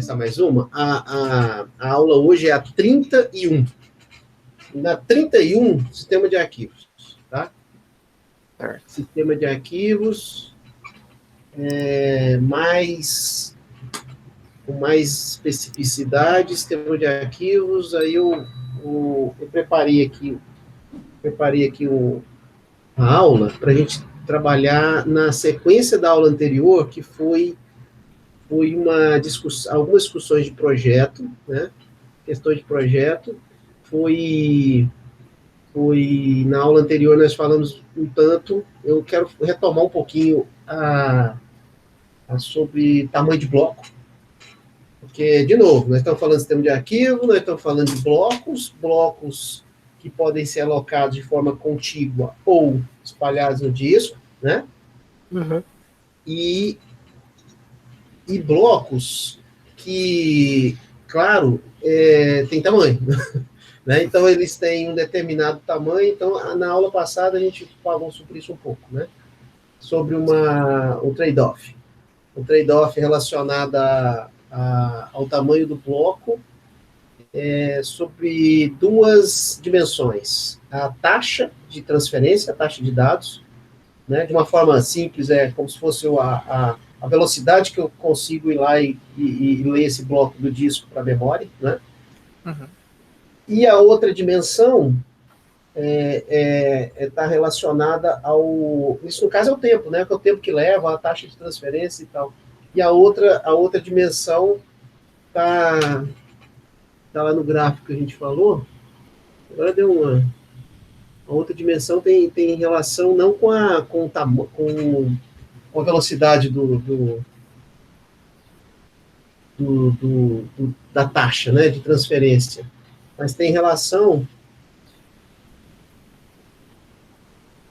começar mais uma. A aula hoje é a 31. Na 31, sistema de arquivos, tá? Certo. Sistema de arquivos, com mais especificidade, sistema de arquivos, aí eu preparei aqui a aula para a gente trabalhar na sequência da aula anterior, que foi algumas discussões de projeto, né? Questões de projeto. Na aula anterior nós falamos um tanto, eu quero retomar um pouquinho sobre tamanho de bloco, porque, de novo, nós estamos falando de sistema de arquivo, nós estamos falando de blocos que podem ser alocados de forma contígua ou espalhados no disco, né? Uhum. E blocos que, claro, tem tamanho, né? Então, eles têm um determinado tamanho. Então, na aula passada, a gente falou sobre isso um pouco, né? Sobre um trade-off. Um trade-off relacionado ao tamanho do bloco, sobre duas dimensões. A taxa de transferência, a taxa de dados, né? De uma forma simples, é como se fosse a velocidade que eu consigo ir lá e ler esse bloco do disco para a memória, né? Uhum. E a outra dimensão está relacionada isso no caso é o tempo, né? Que é o tempo que leva, a taxa de transferência e tal. E a outra dimensão está lá no gráfico que a gente falou. Agora deu uma. A outra dimensão tem relação não com a velocidade da taxa, né, de transferência, mas tem relação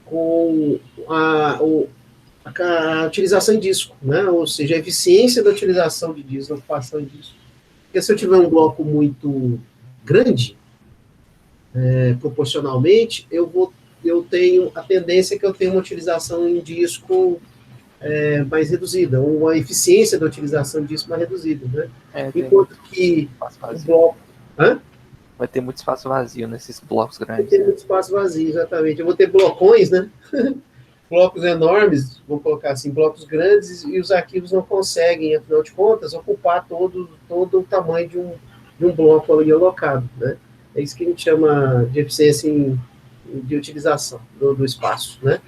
com a utilização em disco, né? Ou seja, a eficiência da utilização de disco, da ocupação de disco. Porque se eu tiver um bloco muito grande, proporcionalmente, eu tenho a tendência que eu tenho uma utilização em disco mais reduzida, uma eficiência da utilização de disco mais reduzida, né? Enquanto que o bloco... Hã? Vai ter muito espaço vazio nesses blocos grandes. Vai ter muito espaço vazio, exatamente. Eu vou ter blocões, né? Blocos enormes, vou colocar assim, blocos grandes, e os arquivos não conseguem, afinal de contas, ocupar todo o tamanho de um bloco ali alocado, né? É isso que a gente chama de eficiência de utilização do espaço, né?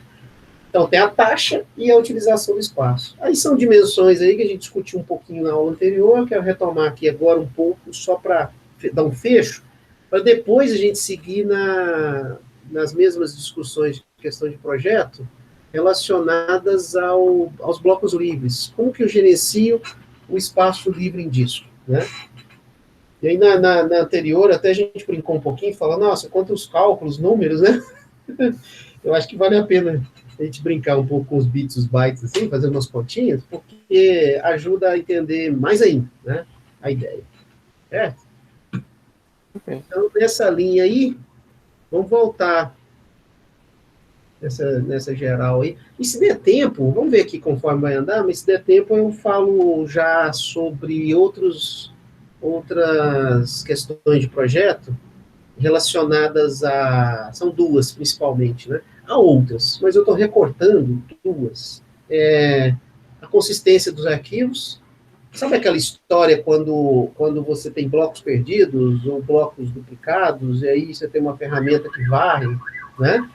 Então, tem a taxa e a utilização do espaço. Aí são dimensões aí que a gente discutiu um pouquinho na aula anterior, eu quero retomar aqui agora um pouco, só para dar um fecho, para depois a gente seguir nas mesmas discussões de questão de projeto, relacionadas aos blocos livres. Como que eu gerencio o espaço livre em disco, né? E aí, na anterior, até a gente brincou um pouquinho, falando, nossa, quantos cálculos, números, né? Eu acho que vale a pena a gente brincar um pouco com os bits, os bytes, assim, fazer umas continhas, porque ajuda a entender mais ainda, né, a ideia. Certo? Okay. Então, nessa linha aí, vamos voltar nessa geral aí. E se der tempo, vamos ver aqui conforme vai andar, mas se der tempo eu falo já sobre outras questões de projeto relacionadas são duas, principalmente, né? Há outras, mas eu estou recortando duas. A consistência dos arquivos. Sabe aquela história quando você tem blocos perdidos ou blocos duplicados, e aí você tem uma ferramenta que varre, né?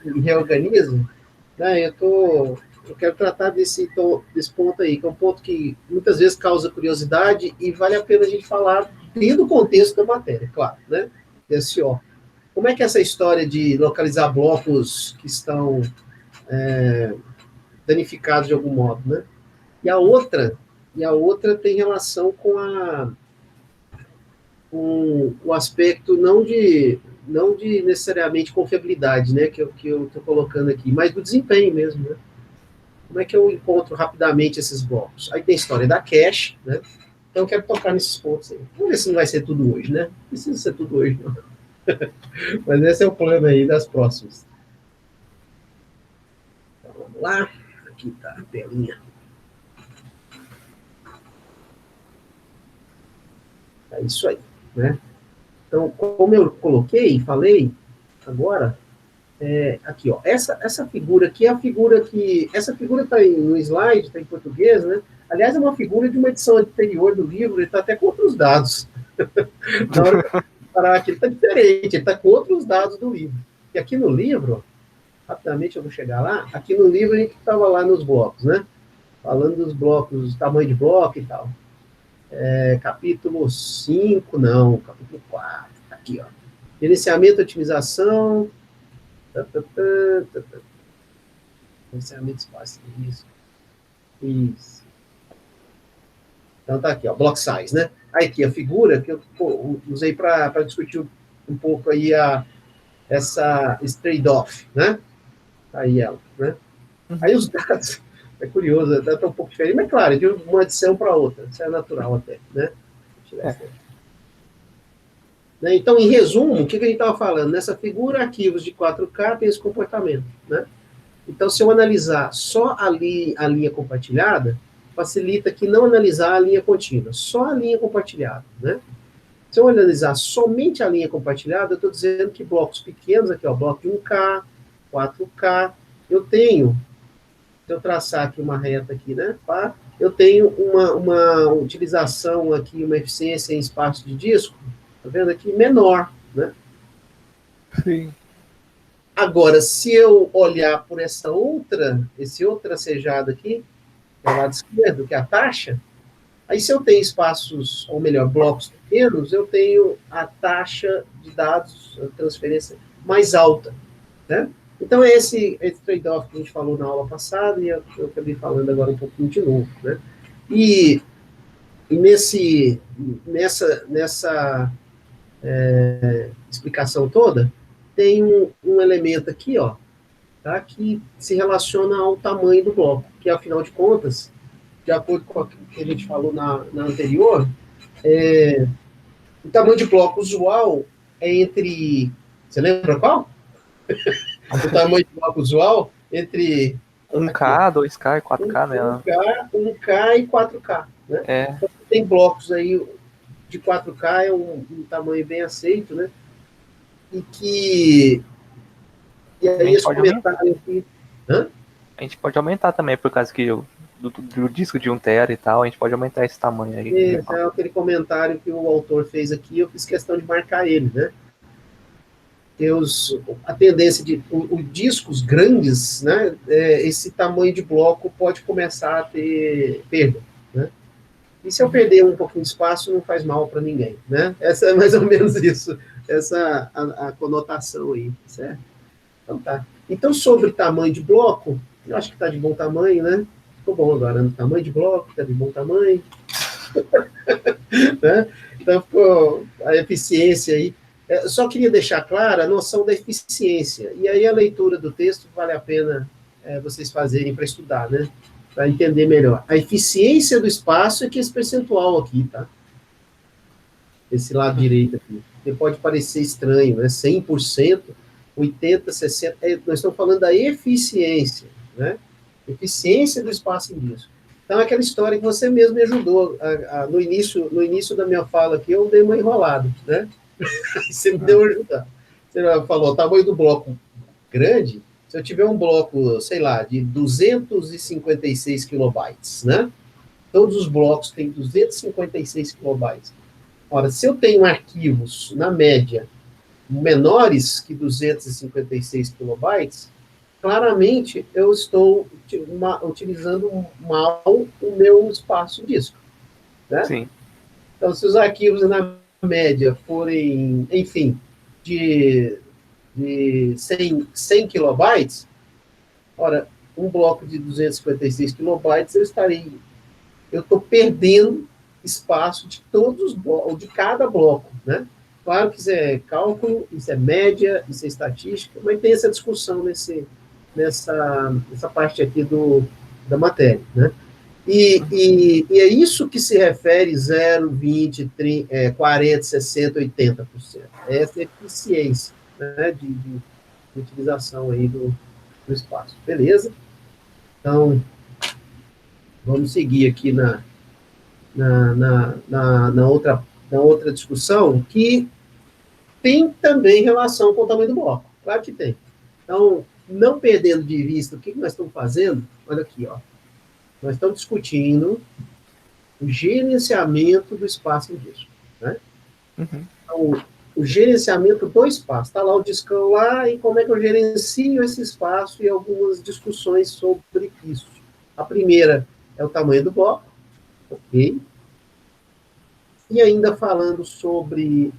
E reorganiza? Né? Eu quero tratar desse ponto aí, que é um ponto que muitas vezes causa curiosidade e vale a pena a gente falar dentro do contexto da matéria, claro, né? SO. Como é que é essa história de localizar blocos que estão danificados de algum modo, né? E a outra tem relação com o aspecto não de necessariamente confiabilidade, né, que eu estou colocando aqui, mas do desempenho mesmo, né? Como é que eu encontro rapidamente esses blocos? Aí tem a história da cache, né? Então eu quero tocar nesses pontos aí. Vamos ver se não vai ser tudo hoje, né? Não precisa ser tudo hoje, não. Mas esse é o plano aí das próximas. Então, vamos lá. Aqui está a telinha. É isso aí, né? Então, como eu coloquei, falei, agora, aqui, ó, essa figura aqui é a figura que, essa figura está no slide, está em português, né? Aliás, é uma figura de uma edição anterior do livro, ele está até com outros dados. Na hora que eu parar aqui, ele está diferente, ele está com outros dados do livro. E aqui no livro, rapidamente eu vou chegar lá, aqui no livro a gente estava lá nos blocos, né? Falando dos blocos, tamanho de bloco e tal. Capítulo 5, não, capítulo 4, aqui, ó. Gerenciamento, otimização, gerenciamento de espaço, isso. Então tá aqui, ó, block size, né? Aí aqui a figura que eu usei para discutir um pouco aí esse trade-off, né? Aí ela, né? Aí os dados, é curioso, tá um pouco diferente, mas claro, de uma adição para outra, isso é natural até, né? Então, em resumo, o que a gente estava falando? Nessa figura, arquivos de 4K tem esse comportamento, né? Então, se eu analisar só a linha compartilhada, facilita que não analisar a linha contínua, só a linha compartilhada, né? Se eu analisar somente a linha compartilhada, eu estou dizendo que blocos pequenos, aqui, ó, bloco de 1K, 4K, eu tenho, se eu traçar aqui uma reta aqui, né, eu tenho uma utilização aqui, uma eficiência em espaço de disco, tá vendo aqui, menor, né? Sim. Agora, se eu olhar por esse outro tracejado aqui, do lado esquerdo, que é a taxa, aí se eu tenho espaços, ou melhor, blocos pequenos, eu tenho a taxa de dados, a transferência mais alta, né? Então, é esse trade-off que a gente falou na aula passada, e eu acabei falando agora um pouquinho de novo, né? E nessa explicação toda, tem um elemento aqui, ó, tá, que se relaciona ao tamanho do bloco, que afinal de contas, de acordo com o que a gente falou na anterior, o tamanho de bloco usual é entre, você lembra qual? O tamanho de bloco usual entre 1K, 2K e 4K, né? 1K e 4K, né? Então, tem blocos aí de 4K, é um tamanho bem aceito, né? E aí esse comentário aqui... A gente pode aumentar também, por causa que do disco de 1 TB e tal, a gente pode aumentar esse tamanho aí. É aquele comentário que o autor fez aqui, eu fiz questão de marcar ele, né? Porque a tendência de os discos grandes, né? Esse tamanho de bloco pode começar a ter perda, né? E se eu perder um pouquinho de espaço, não faz mal para ninguém, né? Essa é mais ou menos isso, a conotação aí, certo? Então tá. Então, sobre tamanho de bloco, eu acho que está de bom tamanho, né? Ficou bom agora, no tamanho de bloco, está de bom tamanho. Né? Então, ficou a eficiência aí. Só queria deixar clara a noção da eficiência. E aí a leitura do texto vale a pena vocês fazerem para estudar, né? Para entender melhor. A eficiência do espaço é que esse percentual aqui, tá? Esse lado direito aqui. Ele pode parecer estranho, né? 100%, 80%, 60%. Nós estamos falando da eficiência, né? Eficiência do espaço em disco. Então, aquela história que você mesmo me ajudou. No início da minha fala aqui, eu dei uma enrolada, né? Você me deu uma ajudada. Você falou, o tamanho do bloco grande, se eu tiver um bloco, sei lá, de 256 kilobytes, né? Todos os blocos têm 256 kilobytes. Ora, se eu tenho arquivos, na média, menores que 256 kilobytes, claramente eu estou utilizando mal o meu espaço disco, né? Sim. Então, se os arquivos, na média, forem, enfim, de 100 kilobytes, ora, um bloco de 256 kilobytes, eu estou perdendo espaço de todos os blocos, de cada bloco, né? Claro que isso é cálculo, isso é média, isso é estatística, mas tem essa discussão nessa parte aqui da matéria, né? E é isso que se refere 0, 20, 30, 40, 60, 80%. Essa é a eficiência, né, de utilização aí do espaço. Beleza? Então, vamos seguir aqui na outra na outra discussão, que tem também relação com o tamanho do bloco. Claro que tem. Então, não perdendo de vista o que nós estamos fazendo, olha aqui, ó. Nós estamos discutindo o gerenciamento do espaço em disco, né? Uhum. Então, o gerenciamento do espaço. Está lá o discão lá, e como é que eu gerencio esse espaço, e algumas discussões sobre isso. A primeira é o tamanho do bloco, ok? E ainda falando sobre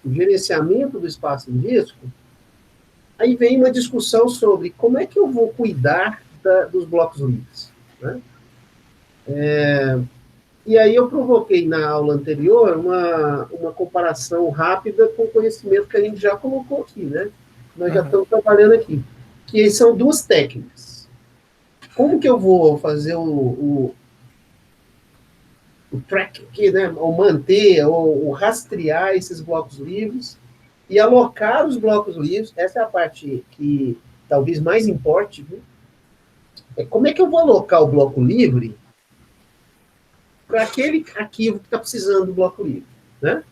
o gerenciamento do espaço em disco, aí vem uma discussão sobre como é que eu vou cuidar dos blocos livres, né? E aí eu provoquei na aula anterior uma comparação rápida com o conhecimento que a gente já colocou aqui, né? Nós já estamos trabalhando aqui. Que são duas técnicas. Como que eu vou fazer o track aqui, né? Ou manter, ou rastrear esses blocos livres e alocar os blocos livres? Essa é a parte que talvez mais importe, viu? Como é que eu vou alocar o bloco livre para aquele arquivo que está precisando do bloco livre, né?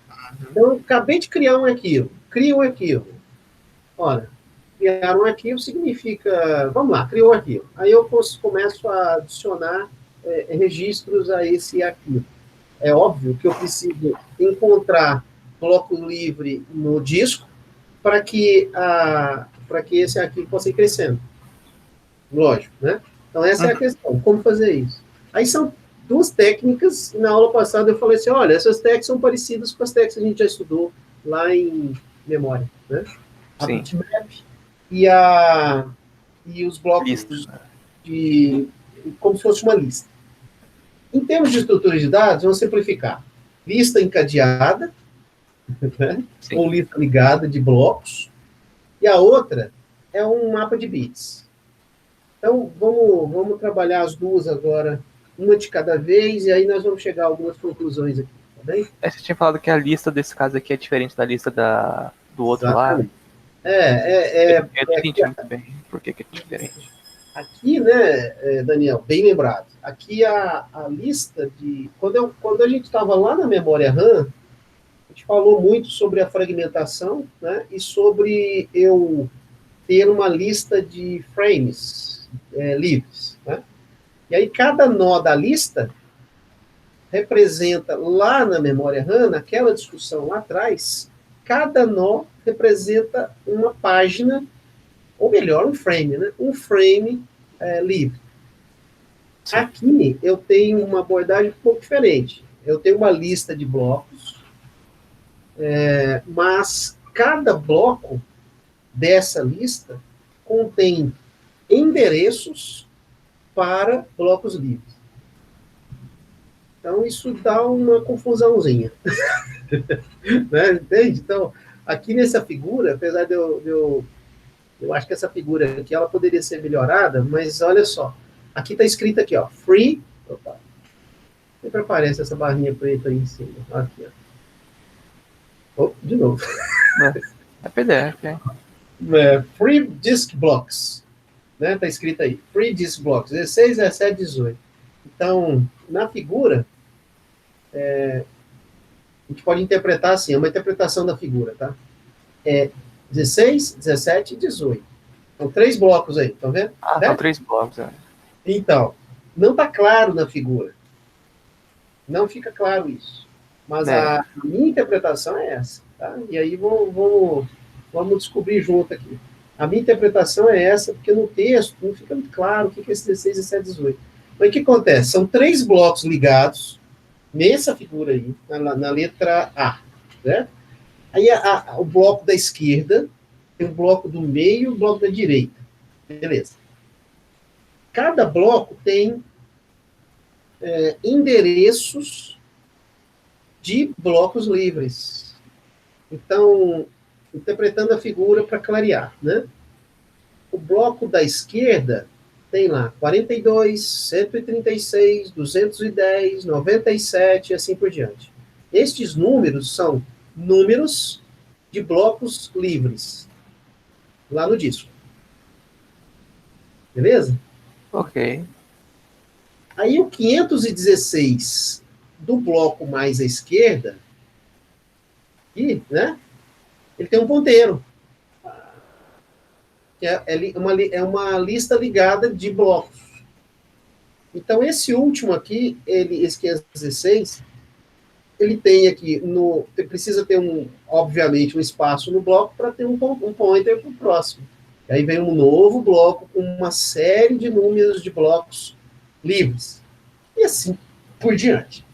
Então, eu acabei de criar um arquivo. Cria um arquivo. Ora, criar um arquivo significa... Vamos lá, criou um arquivo. Aí eu começo a adicionar registros a esse arquivo. É óbvio que eu preciso encontrar bloco livre no disco para que esse arquivo possa ir crescendo. Lógico, né? Então, essa é a questão. Como fazer isso? Aí são duas técnicas. Na aula passada eu falei assim, olha, essas técnicas são parecidas com as técnicas que a gente já estudou lá em memória, né? A Sim. bitmap e os blocos Listas. como se fosse uma lista. Em termos de estrutura de dados, vamos simplificar. Lista encadeada, né? Ou lista ligada de blocos, e a outra é um mapa de bits. Então, vamos trabalhar as duas agora, uma de cada vez, e aí nós vamos chegar a algumas conclusões aqui, tá bem? Você tinha falado que a lista desse caso aqui é diferente da lista do outro Exatamente. lá. Eu não entendi muito bem por que é diferente. Aqui, né, Daniel, bem lembrado, aqui a lista de... Quando a gente estava lá na memória RAM, a gente falou muito sobre a fragmentação, né, e sobre eu ter uma lista de frames livres, né? E aí cada nó da lista representa, lá na memória RAM, naquela discussão lá atrás, cada nó representa uma página, ou melhor, um frame, né? Um frame livre. Sim. Aqui eu tenho uma abordagem um pouco diferente. Eu tenho uma lista de blocos, mas cada bloco dessa lista contém endereços para blocos livres. Então, isso dá uma confusãozinha. Né? Entende? Então, aqui nessa figura, apesar de eu acho que essa figura aqui, ela poderia ser melhorada, mas olha só, aqui está escrito aqui, ó, free, opa, sempre aparece essa barrinha preta aí em cima, aqui, ó. Oh, de novo. É PDF, hein? Free Disk Blocks, né? Tá escrito aí, Free Disk Blocks, 16, 17, 18. Então, na figura, a gente pode interpretar assim, é uma interpretação da figura, tá? 16, 17 e 18. São 3 blocos aí, estão vendo? São 3 blocos, Então, não está claro na figura. Não fica claro isso. Mas a minha interpretação é essa, tá? E aí vamos descobrir junto aqui. A minha interpretação é essa, porque no texto não fica muito claro o que é esse 16, 17, 18. Mas o que acontece? São 3 blocos ligados nessa figura aí, na letra A, né? Aí o bloco da esquerda tem o bloco do meio e o bloco da direita. Beleza. Cada bloco tem endereços de blocos livres. Então, interpretando a figura para clarear, né? O bloco da esquerda tem lá 42, 136, 210, 97 e assim por diante. Estes números são números de blocos livres lá no disco. Beleza? Ok. Aí o 516 do bloco mais à esquerda, aqui, né? Ele tem um ponteiro. Que é uma lista ligada de blocos. Então, esse último aqui, esse 516, ele tem aqui, precisa ter, obviamente, um espaço no bloco para ter um pointer para o próximo. Aí vem um novo bloco com uma série de números de blocos livres. E assim por diante.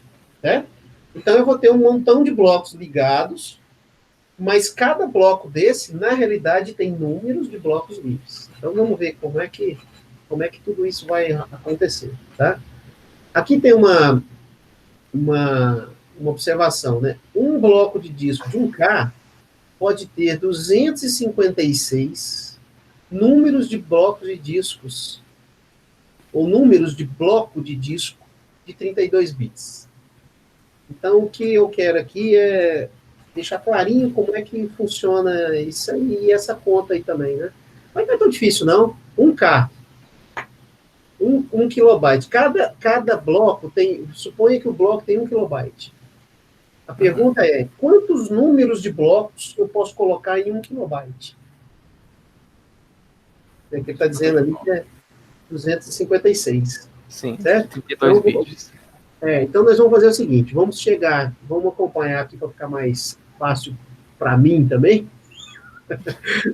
Né? Então, eu vou ter um montão de blocos ligados, mas cada bloco desse, na realidade, tem números de blocos livres. Então, vamos ver como é que tudo isso vai acontecer. Tá? Aqui tem uma observação, né? Um bloco de disco de 1K pode ter 256 números de blocos de discos, ou números de bloco de disco de 32 bits. Então, o que eu quero aqui é deixar clarinho como é que funciona isso aí, e essa conta aí também, né? Mas não é tão difícil, não. 1K. 1 kilobyte. Cada bloco tem... Suponha que o bloco tem 1 kilobyte. A pergunta é, quantos números de blocos eu posso colocar em 1 kilobyte? É que ele está dizendo ali que é 256. Sim, certo? 32 bits. Então nós vamos fazer o seguinte, vamos acompanhar aqui para ficar mais fácil para mim também,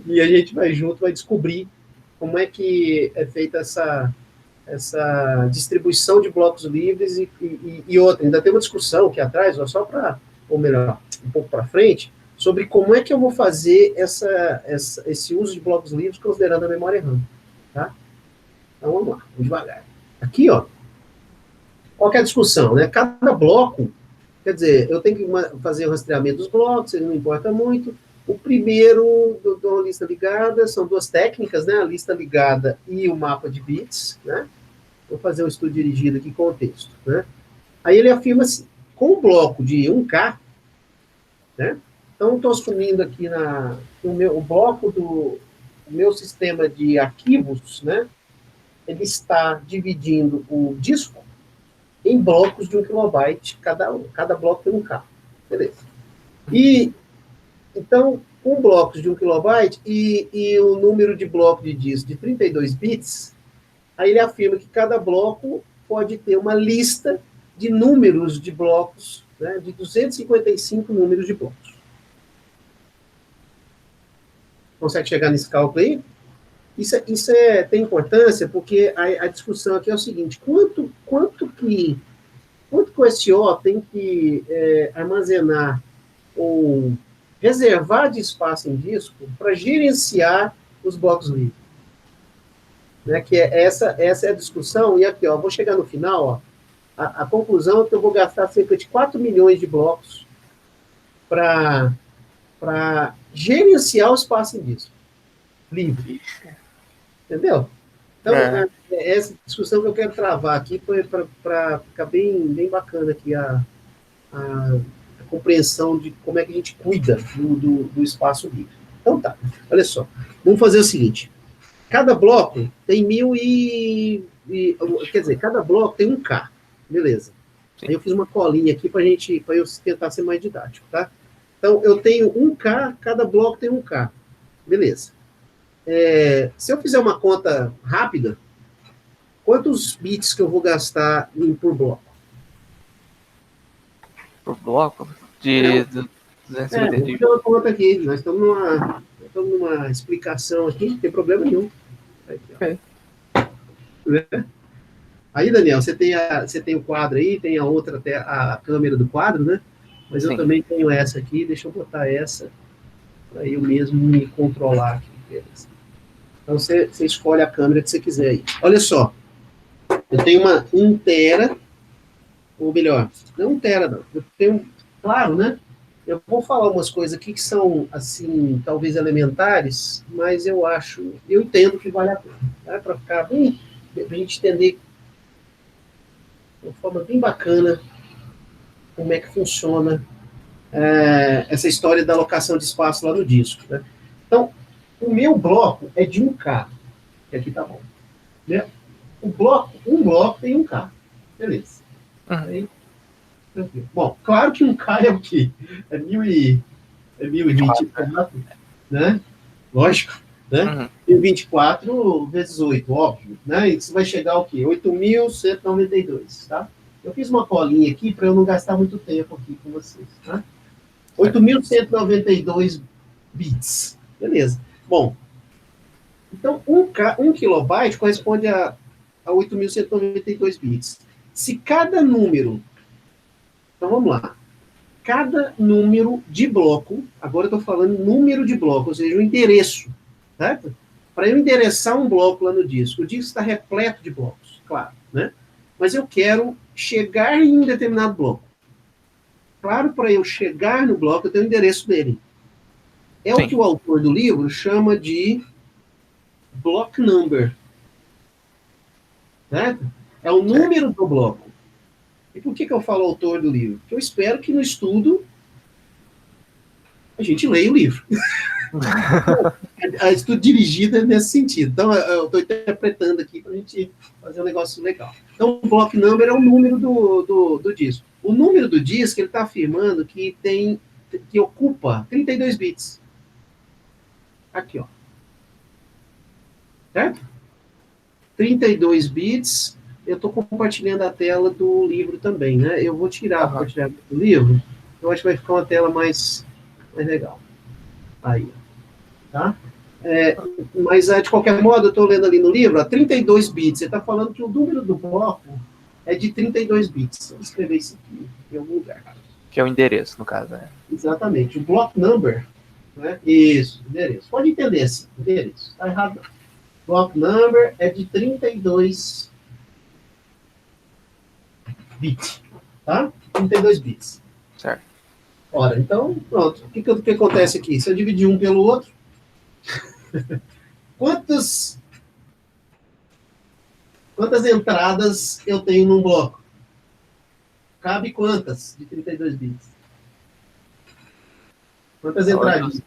e a gente vai junto, vai descobrir como é que é feita essa distribuição de blocos livres e outra. Ainda tem uma discussão aqui atrás, ou melhor, um pouco para frente, sobre como é que eu vou fazer esse uso de blocos livres considerando a memória RAM. Tá? Então vamos lá, vamos devagar. Aqui, ó, qual que é a discussão, né? Cada bloco, quer dizer, eu tenho que fazer o rastreamento dos blocos, ele não importa muito. O primeiro da lista ligada são duas técnicas, né? A lista ligada e o mapa de bits, né? Vou fazer um estudo dirigido aqui com o texto, né? Aí ele afirma assim, com o bloco de 1K, né? Então, estou assumindo aqui o bloco do meu sistema de arquivos, né? Ele está dividindo o disco em blocos de 1 kilobyte, cada bloco tem 1K. Beleza. E, então, com blocos de 1 kilobyte e o número de bloco de disco de 32 bits, aí ele afirma que cada bloco pode ter uma lista de números de blocos, né, de 255 números de blocos. Consegue chegar nesse cálculo aí? Isso tem importância, porque a discussão aqui é o seguinte, quanto que o SO tem que armazenar ou reservar de espaço em disco para gerenciar os blocos livres? Né, que essa é a discussão, e aqui, ó, vou chegar no final, ó, a conclusão é que eu vou gastar cerca de 4 milhões de blocos para gerenciar o espaço em disco livre. Entendeu? Então, é essa discussão que eu quero travar aqui para ficar bem bacana aqui a compreensão de como é que a gente cuida do espaço livre. Então tá, olha só. Vamos fazer o seguinte. Cada bloco tem quer dizer, cada bloco tem 1K. Beleza. Sim. Aí eu fiz uma colinha aqui para eu tentar ser mais didático, tá? Então, eu tenho 1K, cada bloco tem 1K. Beleza. Se eu fizer uma conta rápida, quantos bits que eu vou gastar por bloco? Por bloco? De 250. Vou fazer uma conta aqui. Nós estamos numa explicação aqui, não tem problema nenhum. Ok. Aí, Daniel, você tem o quadro aí, tem a outra, até a câmera do quadro, né? Mas Sim. Eu também tenho essa aqui, deixa eu botar essa, para eu mesmo me controlar aqui. Beleza. Então, você escolhe a câmera que você quiser aí. Olha só, eu tenho 1 tera, ou melhor, não 1 tera, não. Eu tenho, claro, né? Eu vou falar umas coisas aqui que são, assim, talvez elementares, mas eu entendo que vale a pena. Tá? Para ficar bem, para a gente entender de uma forma bem bacana como é que funciona essa história da alocação de espaço lá no disco. Né? Então, o meu bloco é de 1K, que aqui tá bom. Né? Um bloco tem 1K. Beleza. Aí, Tranquilo. Bom, claro que um K é o quê? É 1024, né? Lógico, né? Uhum. 1024 vezes 8, óbvio, né? Isso vai chegar ao quê? 8.192, tá? Eu fiz uma colinha aqui para eu não gastar muito tempo aqui com vocês, tá? 8.192 bits. Beleza. Bom, então, 1 kilobyte corresponde a 8.192 bits. Se cada número... Então, vamos lá. Cada número de bloco, agora eu estou falando número de bloco, ou seja, o endereço, certo? Para eu endereçar um bloco lá no disco, o disco está repleto de blocos, claro, né? Mas eu quero chegar em um determinado bloco. Claro, para eu chegar no bloco, eu tenho o endereço dele. É o que o autor do livro chama de block number, certo? É o número do bloco. E por que eu falo autor do livro? Porque eu espero que no estudo a gente leia o livro. A estudo dirigido é nesse sentido. Então, eu estou interpretando aqui para a gente fazer um negócio legal. Então, o block number é o número do disco. O número do disco, ele está afirmando que ocupa 32 bits. Aqui, ó. Certo? 32 bits. Eu estou compartilhando a tela do livro também, né? Eu vou tirar o compartilhamento do livro. Eu acho que vai ficar uma tela mais legal. Aí, tá? Mas, de qualquer modo, eu estou lendo ali no livro, 32 bits. Você está falando que o número do bloco é de 32 bits. Vou escrever isso aqui em algum lugar. Que é o endereço, no caso, né? Exatamente. O block number, né? Isso, endereço. Pode entender assim, endereço. Está errado, não. Block number é de 32 bits, tá? 32 bits. Certo. Ora, então, pronto. O que acontece aqui? Se eu dividir um pelo outro, quantas entradas eu tenho num bloco? Cabe quantas de 32 bits? Quantas entradinhas?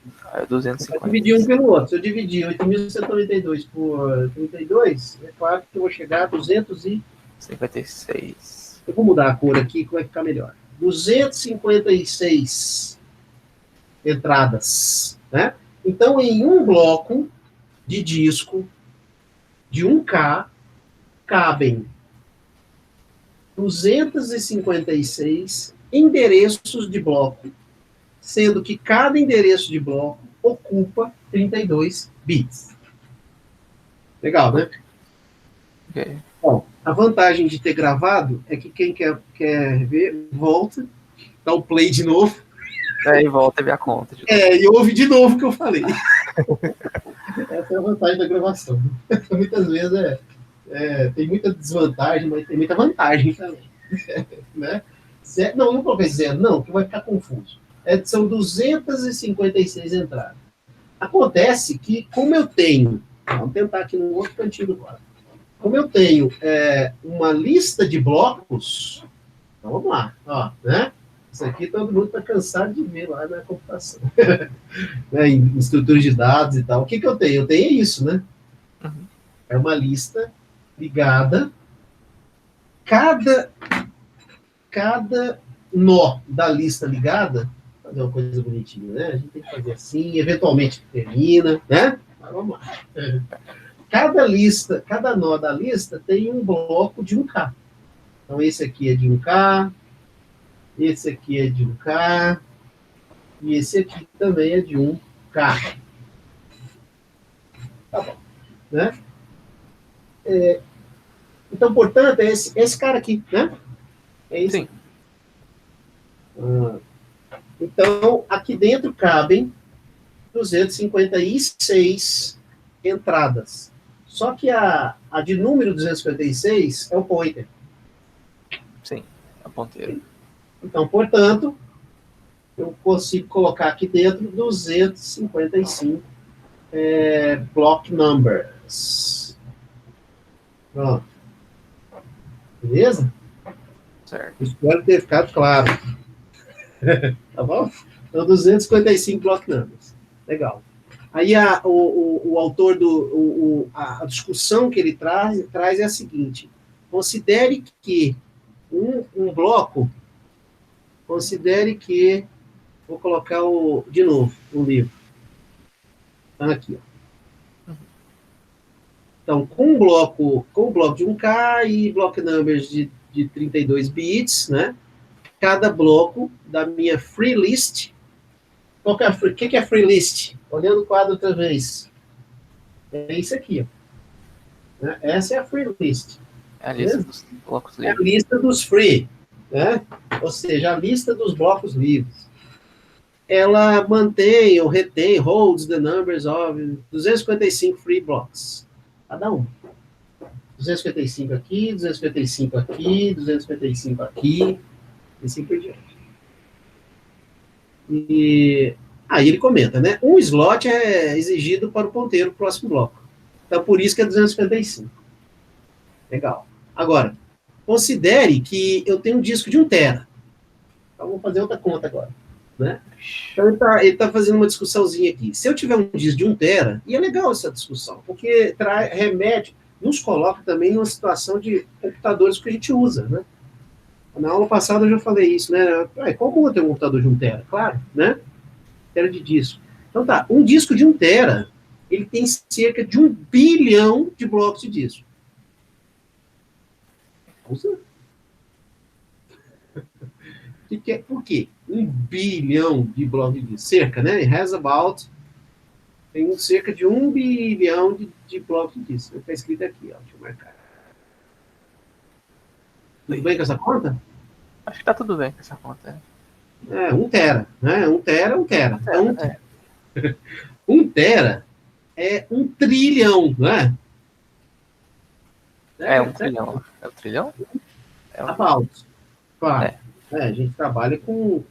250. Eu dividir um pelo outro. Se eu dividir 8.192 por 32, é claro que eu vou chegar a 256. Eu vou mudar a cor aqui, que vai ficar melhor. 256 entradas, né? Então, em um bloco de disco de 1K, cabem 256 endereços de bloco, sendo que cada endereço de bloco ocupa 32 bits. Legal, né? Ok. Bom, a vantagem de ter gravado é que quem quer ver, volta, dá o play de novo. Aí volta a ver a conta. E ouve de novo o que eu falei. Essa é a vantagem da gravação. Muitas vezes tem muita desvantagem, mas tem muita vantagem também. Né? Não, não coloquei zero, não, que vai ficar confuso. São 256 entradas. Acontece que, como eu tenho, vamos tentar aqui no outro cantinho do quadro, como eu tenho uma lista de blocos, então vamos lá, ó, né? Isso aqui todo mundo está cansado de ver lá na computação. Né, em estruturas de dados e tal. O que eu tenho? Eu tenho isso, né? Uhum. É uma lista ligada. Cada nó da lista ligada, fazer uma coisa bonitinha, né? A gente tem que fazer assim, eventualmente termina, né? Mas vamos lá. Cada nó da lista tem um bloco de 1K. Então, esse aqui é de 1K, esse aqui é de 1K, e esse aqui também é de 1K. Tá bom. Né? Então, portanto, é esse cara aqui, né? É isso. Sim. Então, aqui dentro cabem 256 entradas. Só que a de número 256 é o pointer. Sim, a ponteira. Então, portanto, eu consigo colocar aqui dentro 255 block numbers. Pronto. Beleza? Certo. Espero ter ficado claro. Tá bom? Então, 255 block numbers. Legal. Aí o autor a discussão que ele traz é a seguinte: considere que um bloco considere que... Vou colocar de novo o livro. Tá aqui, ó. Então, com o bloco de 1K e block numbers de 32 bits, né? Cada bloco da minha free list. O que é free list? Olhando o quadro outra vez. É isso aqui, ó. Né? Essa é a free list. É a lista dos blocos livres. É a livres. lista dos free, né? Ou seja, a lista dos blocos livres. Ela mantém ou retém, holds the numbers of 255 free blocks. Cada um. 255 aqui, 255 aqui, 255 aqui, e assim por diante. E aí ele comenta, né? Um slot é exigido para o ponteiro do próximo bloco. Então, por isso que é 255. Legal. Agora, considere que eu tenho um disco de 1 tera. Então, vou fazer outra conta agora. Né? Então, ele tá fazendo uma discussãozinha aqui. Se eu tiver um disco de 1 tera, e é legal essa discussão, porque remete, nos coloca também numa situação de computadores que a gente usa, né? Na aula passada eu já falei isso, né? Como eu tenho um computador de 1 tera? Claro, né? Tera de disco. Então tá, um disco de 1 tera, ele tem cerca de 1 bilhão de blocos de disco. Por quê? 1 bilhão de blocos de disco. Cerca, né? It has about... Tem cerca de 1 bilhão de blocos de disco. Está escrito aqui, ó. Deixa eu marcar. Tudo bem com essa conta? Acho que tá tudo bem com essa conta. 1 tera, né? 1 tera, 1 tera. É 1 tera é 1 trilhão, não é? É 1 trilhão. É 1 trilhão? É um... About. Claro. A gente trabalha com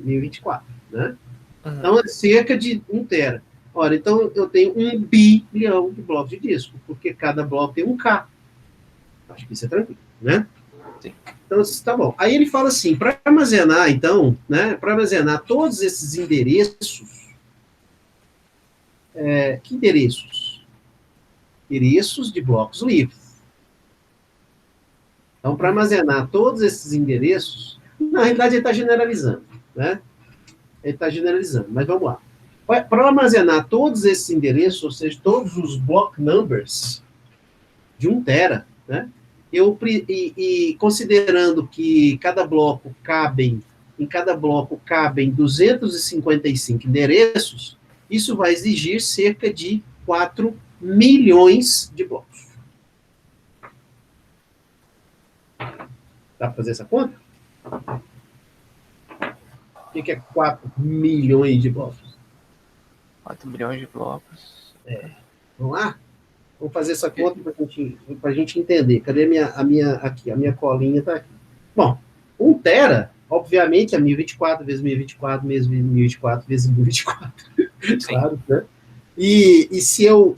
1024, né? Uhum. Então é cerca de 1 tera. Ora, então eu tenho 1 bilhão de blocos de disco, porque cada bloco tem 1K. Acho que isso é tranquilo, né? Sim. Então, tá bom. Aí ele fala assim, para armazenar, então, né, para armazenar todos esses endereços, que endereços? Endereços de blocos livres. Então, para armazenar todos esses endereços, na realidade ele está generalizando, né? Ele está generalizando, mas vamos lá. Para armazenar todos esses endereços, ou seja, todos os block numbers de 1 tera, né? E considerando que em cada bloco cabem 255 endereços, isso vai exigir cerca de 4 milhões de blocos. Dá para fazer essa conta? O que é 4 milhões de blocos? 4 milhões de blocos. Vamos lá? Vamos fazer essa conta para a gente entender. Cadê a minha colinha está aqui. Bom, 1 tera, obviamente, é 1024 vezes 1024 vezes 1024 vezes 1024. Claro, né? E se eu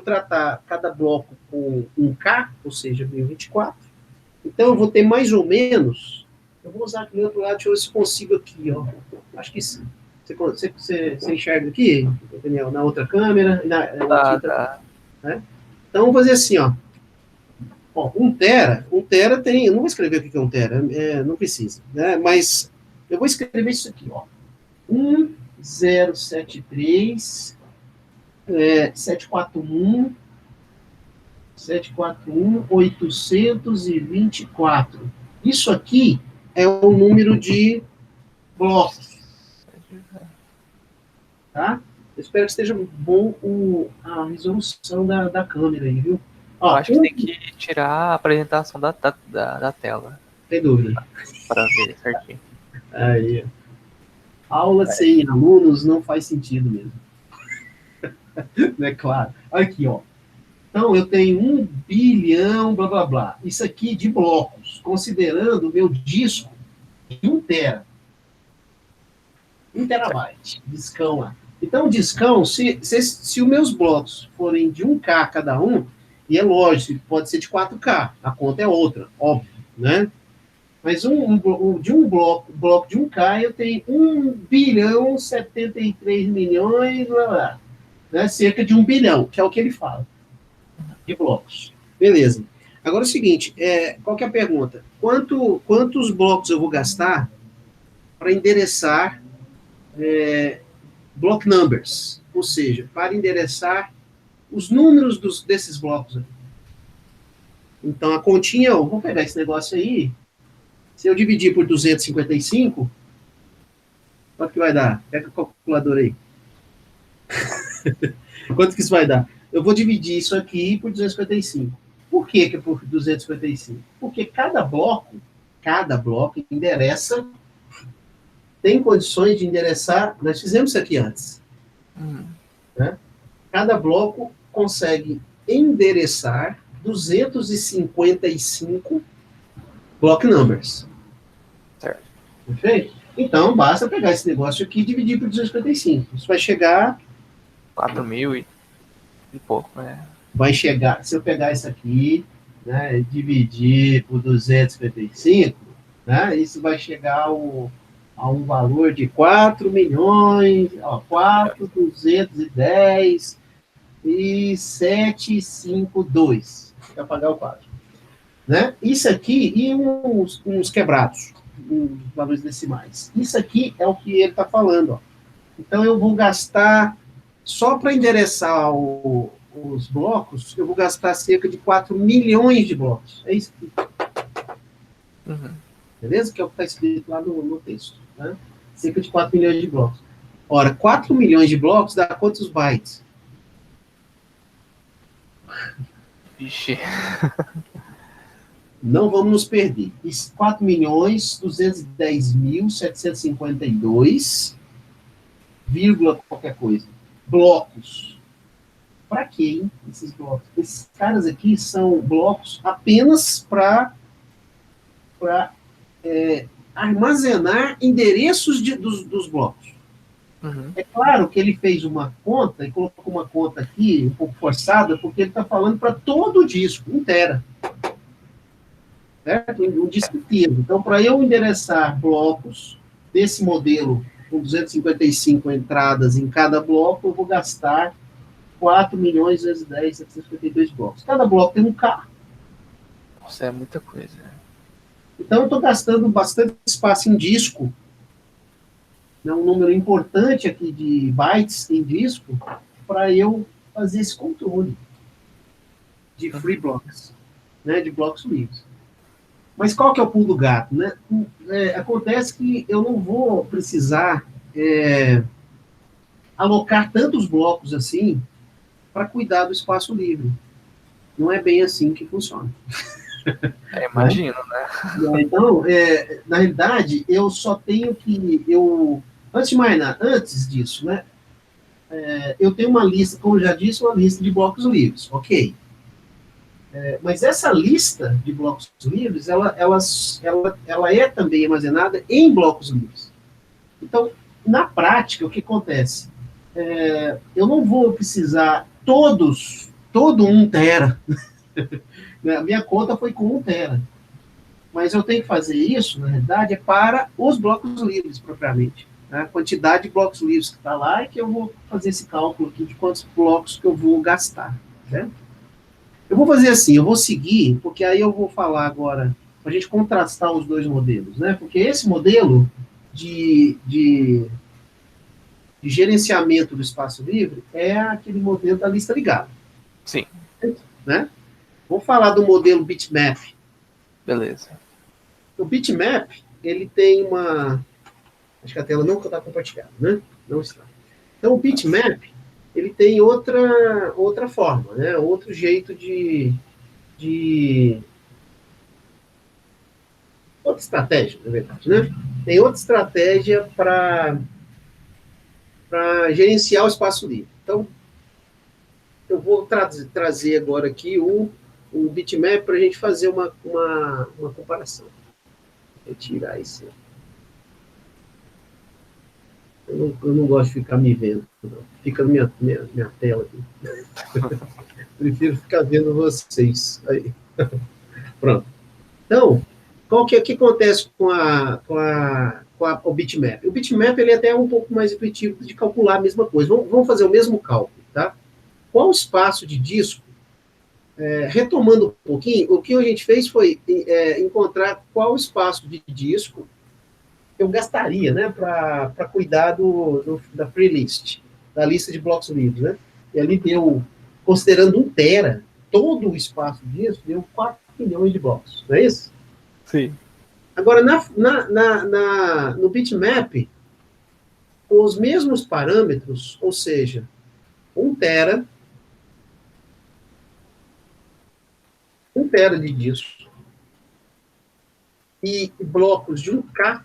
tratar cada bloco com 1K, ou seja, 1024, então eu vou ter mais ou menos... Eu vou usar aqui do outro lado, deixa eu ver se consigo aqui, ó. Acho que sim. Você enxerga aqui, Daniel, na outra câmera? Tá. Né? Então, vamos fazer assim, ó. 1 tera tem... Eu não vou escrever o que é 1 tera, não precisa, né? Mas eu vou escrever isso aqui, ó. 1073 741 824. Isso aqui é o número de blocos. Tá? Eu espero que esteja bom a resolução da câmera aí, viu? Eu acho que tem que tirar a apresentação da tela. Sem dúvida. Para ver certinho. Aí. Aula sem alunos não faz sentido mesmo. É claro. Aqui, ó. Então, eu tenho 1 bilhão, blá, blá, blá. Isso aqui de blocos, considerando o meu disco de 1 tera. 1 terabyte, discão lá. Então, o discão, se os meus blocos forem de 1K cada um, e é lógico, pode ser de 4K, a conta é outra, óbvio, né? Mas de um bloco de 1K, eu tenho 1 bilhão, 73 milhões, blá, blá, né? Cerca de 1 bilhão, que é o que ele fala, de blocos. Beleza. Agora é o seguinte, qual que é a pergunta? Quantos blocos eu vou gastar para endereçar block numbers? Ou seja, para endereçar os números desses blocos aqui. Então, a continha, vamos pegar esse negócio aí, se eu dividir por 255, quanto que vai dar? Pega a calculadora aí. Quanto que isso vai dar? Eu vou dividir isso aqui por 255. Por que é por 255? Porque cada bloco endereça, tem condições de endereçar, nós fizemos isso aqui antes. Né? Cada bloco consegue endereçar 255 block numbers. Certo. Perfeito? Então, basta pegar esse negócio aqui e dividir por 255. Isso vai chegar... 4.000 e pouco, né? Vai chegar, se eu pegar isso aqui, né, dividir por 255, né, isso vai chegar a um valor de 4 milhões, 4.210 e 752, para pagar o 4. Né? Isso aqui e uns quebrados, uns valores decimais. Isso aqui é o que ele está falando. Ó. Então, eu vou gastar, só para endereçar os blocos, eu vou gastar cerca de 4 milhões de blocos. É isso aqui. Beleza? Que é o que está escrito lá no texto. Né? Cerca de 4 milhões de blocos. Ora, 4 milhões de blocos dá quantos bytes? Vixe. Não vamos nos perder. 4.210.752, vírgula qualquer coisa. Blocos. Para quê, hein, esses blocos? Esses caras aqui são blocos apenas para armazenar endereços dos blocos. É claro que ele fez uma conta, e colocou uma conta aqui, um pouco forçada, porque ele está falando para todo o disco, inteira. Certo? Um disco inteiro. Então, para eu endereçar blocos desse modelo, com 255 entradas em cada bloco, eu vou gastar 4.210.752 blocos. Cada bloco tem um K. Nossa, é muita coisa. Então, eu estou gastando bastante espaço em disco, né, um número importante aqui de bytes em disco, para eu fazer esse controle de free blocks, né, de blocos livres. Mas qual que é o pulo do gato? Né? Acontece que eu não vou precisar alocar tantos blocos assim para cuidar do espaço livre. Não é bem assim que funciona. Imagino, né? Então, na realidade, eu só tenho que... Antes de mais nada, antes disso, né, eu tenho uma lista, como eu já disse, uma lista de blocos livres, ok. Mas essa lista de blocos livres, ela é também armazenada em blocos livres. Então, na prática, o que acontece? Eu não vou precisar todo 1 tera. A minha conta foi com 1 tera. Mas eu tenho que fazer isso, na realidade, para os blocos livres, propriamente. A quantidade de blocos livres que está lá é que eu vou fazer esse cálculo aqui de quantos blocos que eu vou gastar. Certo? Eu vou fazer assim, eu vou seguir, porque aí eu vou falar agora, para a gente contrastar os dois modelos, né? Porque esse modelo de gerenciamento do espaço livre é aquele modelo da lista ligada. Sim. Né? Vamos falar do modelo bitmap. Beleza. O bitmap, ele tem uma... Acho que a tela não está compartilhada, né? Não está. Então, o bitmap, ele tem outra forma, né? Outro jeito de outra estratégia, na verdade, né? Tem outra estratégia para gerenciar o espaço livre. Então, eu vou trazer agora aqui o bitmap para a gente fazer uma comparação. Vou tirar isso. Eu não gosto de ficar me vendo. Não. Fica na minha tela aqui. Prefiro ficar vendo vocês. Aí. Pronto. Então, o que acontece com o bitmap? O bitmap ele é até um pouco mais intuitivo de calcular a mesma coisa. Vamos fazer o mesmo cálculo. Tá? Qual o espaço de disco retomando um pouquinho, o que a gente fez foi encontrar qual espaço de disco eu gastaria, né, para cuidar da free list, da lista de blocos livres, né? E ali deu, considerando 1 tera, todo o espaço disso deu 4 milhões de blocos, não é isso? Sim. Agora, no bitmap, com os mesmos parâmetros, ou seja, 1 tera, 1 tera de disco, e blocos de 1K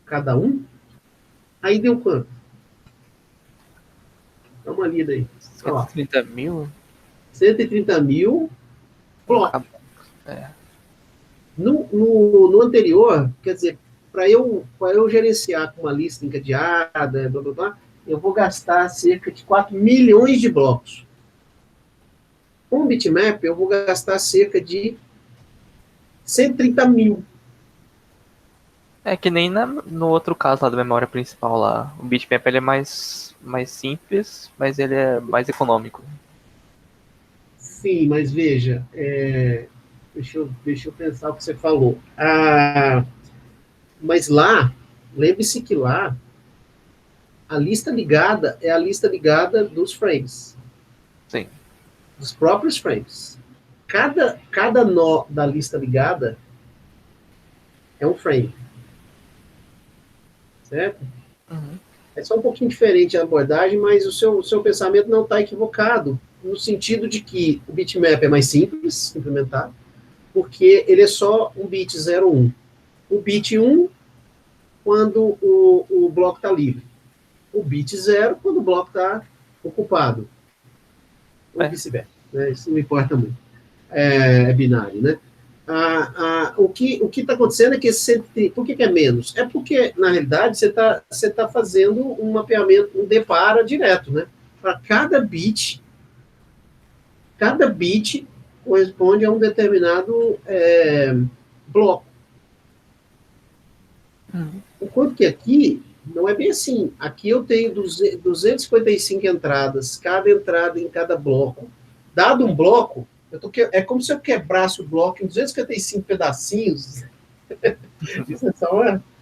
cada um, aí deu quanto? Dá uma lida aí. 130 mil? 130 mil blocos. É. No anterior, quer dizer, para eu gerenciar com uma lista encadeada, blá, blá, blá, eu vou gastar cerca de 4 milhões de blocos. Com o bitmap, eu vou gastar cerca de 130 mil. É que nem no outro caso lá da memória principal lá. O bitmap ele é mais simples, mas ele é mais econômico. Sim, mas veja, deixa eu pensar o que você falou. Mas lá, lembre-se que lá, a lista ligada é a lista ligada dos frames. Sim. Dos próprios frames. Cada nó da lista ligada é um frame. Certo? Uhum. É só um pouquinho diferente a abordagem, mas o seu pensamento não está equivocado, no sentido de que o bitmap é mais simples de implementar, porque ele é só um bit 01. O bit 1, quando o bloco está livre. O bit 0, quando o bloco está ocupado. Ou vice-versa. Né? Isso não importa muito. É binário, né? O que está acontecendo é que por que é menos? É porque, na realidade, você tá fazendo um mapeamento, um depara direto, né? Para cada bit corresponde a um determinado bloco. Enquanto que aqui não é bem assim. Aqui eu tenho 255 entradas, cada entrada em cada bloco. Dado um bloco, é como se eu quebrasse o bloco em 255 pedacinhos. Isso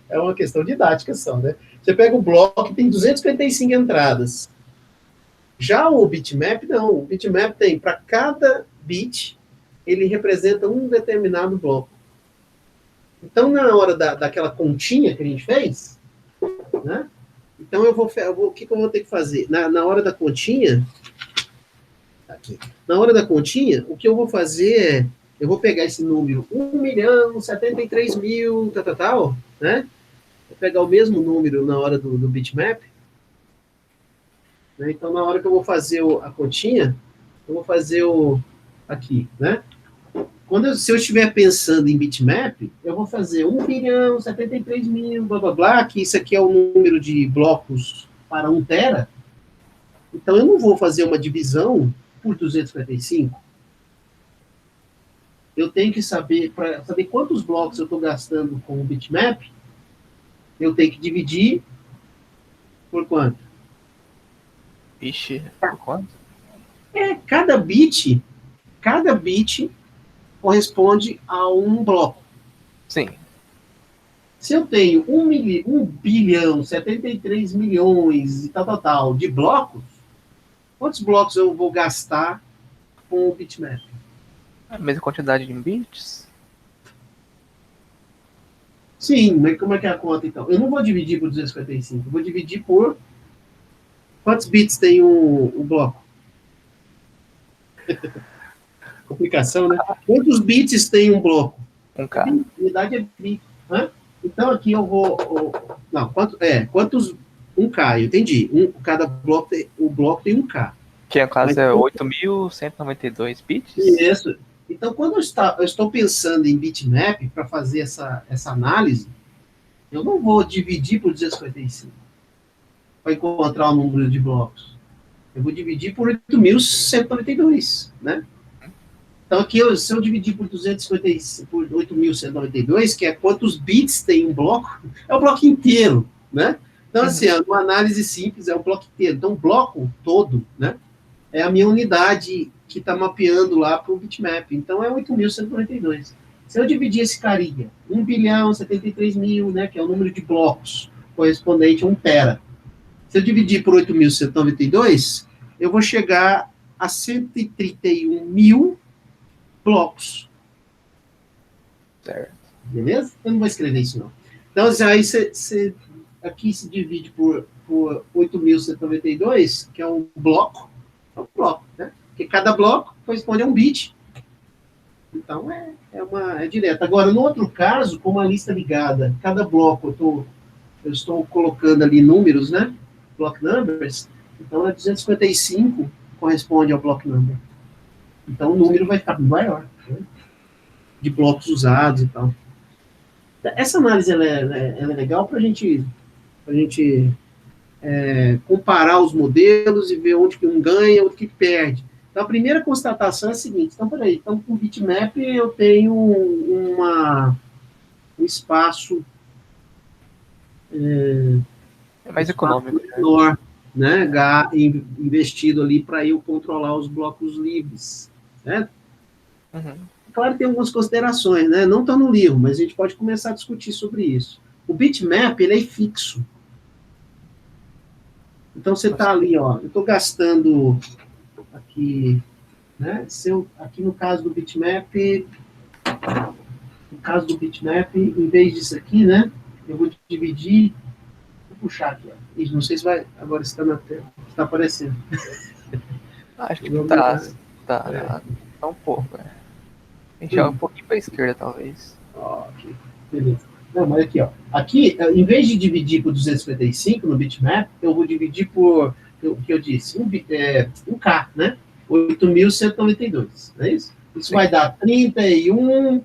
é uma questão didática só, né? Você pega o bloco, tem 255 entradas. Já o bitmap, não. O bitmap tem, para cada bit, ele representa um determinado bloco. Então, na hora daquela continha que a gente fez, né? Então, o que eu vou ter que fazer? Na hora da continha, aqui. Na hora da continha, o que eu vou fazer é, eu vou pegar esse número 1.073.000, tal, né? Vou pegar o mesmo número na hora do bitmap. Né? Então, na hora que eu vou fazer a continha, eu vou fazer aqui, né? Se eu estiver pensando em bitmap, eu vou fazer 1.073.000, blá, blá, blá, que isso aqui é o número de blocos para 1 tera. Então, eu não vou fazer uma divisão por 255. Eu tenho que saber, para saber quantos blocos eu estou gastando com o bitmap, eu tenho que dividir por quanto? Ixi, por quanto? Cada bit corresponde a um bloco. Sim. Se eu tenho 1.073.000.000 e tal, de blocos, quantos blocos eu vou gastar com o bitmap? A mesma quantidade de bits? Sim, mas como é que é a conta, então? Eu não vou dividir por 255, eu vou dividir por... Quantos bits tem o bloco? Complicação, né? Quantos bits tem um bloco? 1K. Unidade é bit. Então, aqui eu vou... Não, quantos... 1K, eu entendi. O bloco tem 1K. Que no caso é 8.192 bits? Isso. Então, quando eu estou pensando em bitmap para fazer essa análise, eu não vou dividir por 255 para encontrar o número de blocos. Eu vou dividir por 8.192, né? Então, aqui, se eu dividir por 255, por 8.192, que é quantos bits tem um bloco, é o bloco inteiro, né? Então, assim, uma análise simples é o bloco inteiro. Então, o bloco todo, né? É a minha unidade que está mapeando lá para o bitmap. Então, é 8.192. Se eu dividir esse carinha, 1.073.000, né, que é o número de blocos correspondente a 1 tera. Se eu dividir por 8.192, eu vou chegar a 131 mil blocos. Certo. Beleza? Eu não vou escrever isso, não. Então, aí você aqui se divide por 8.192, que é um bloco, né? Porque cada bloco corresponde a um bit. Então, é direto. Agora, no outro caso, como a lista ligada, cada bloco eu estou colocando ali números, né? Block numbers. Então, 255 corresponde ao block number. Então, o número vai ficar maior, né? De blocos usados e tal. Essa análise ela é legal para a gente comparar os modelos e ver onde que um ganha, onde que perde. Então, a primeira constatação é a seguinte: então, peraí, então com o bitmap eu tenho um espaço mais econômico. Menor, né, investido ali para eu controlar os blocos livres, certo? Uhum. Claro que tem algumas considerações, né? Não está no livro, mas a gente pode começar a discutir sobre isso. O bitmap, ele é fixo. Então, você está ali, ó, eu estou gastando aqui, né? Aqui no caso do bitmap, em vez disso aqui, né? Eu vou dividir, vou puxar aqui, ó. Não sei se vai, agora está na tela, está aparecendo. Acho que tá um pouco, né? A gente joga um pouquinho para a esquerda, talvez. Ok, beleza. Não, mas aqui, ó. Aqui, em vez de dividir por 255 no bitmap, eu vou dividir por, o que eu disse, um K, né? 8.192, não é isso? Isso vai dar 31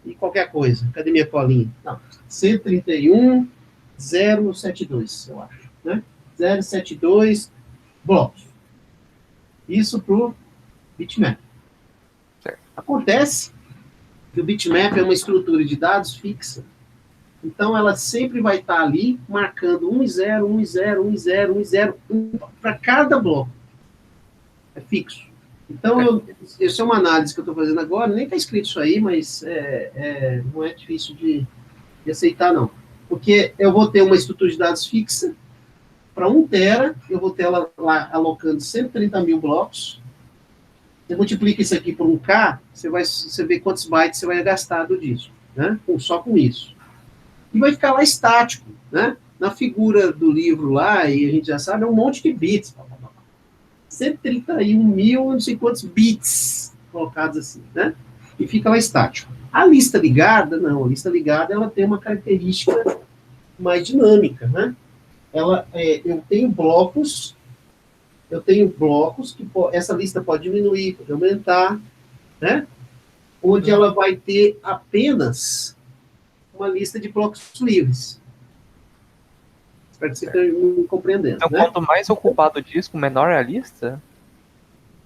e qualquer coisa. Cadê minha colinha? Não, 131.072, eu acho, né? 072 blocos. Isso pro bitmap. Certo. Acontece que o bitmap é uma estrutura de dados fixa. Então, ela sempre vai estar ali, marcando 1 e 0, 1 e 0, 1 e 0, 1 e 0, para cada bloco. É fixo. Então, essa é uma análise que eu estou fazendo agora, nem está escrito isso aí, mas não é difícil de aceitar, não. Porque eu vou ter uma estrutura de dados fixa, para 1 tera, eu vou ter ela lá alocando 130 mil blocos. Você multiplica isso aqui por 1K, você vê quantos bytes você vai gastar do disco, né? Só com isso. E vai ficar lá estático, né? Na figura do livro lá, e a gente já sabe, é um monte de bits. 131 mil, não sei quantos bits colocados assim, né? E fica lá estático. A lista ligada, não. A lista ligada, ela tem uma característica mais dinâmica, né? Eu tenho blocos que essa lista pode diminuir, pode aumentar, né? Onde ela vai ter apenas uma lista de blocos livres. Espero que você esteja me compreendendo. Então, né? Quanto mais ocupado o disco, menor é a lista?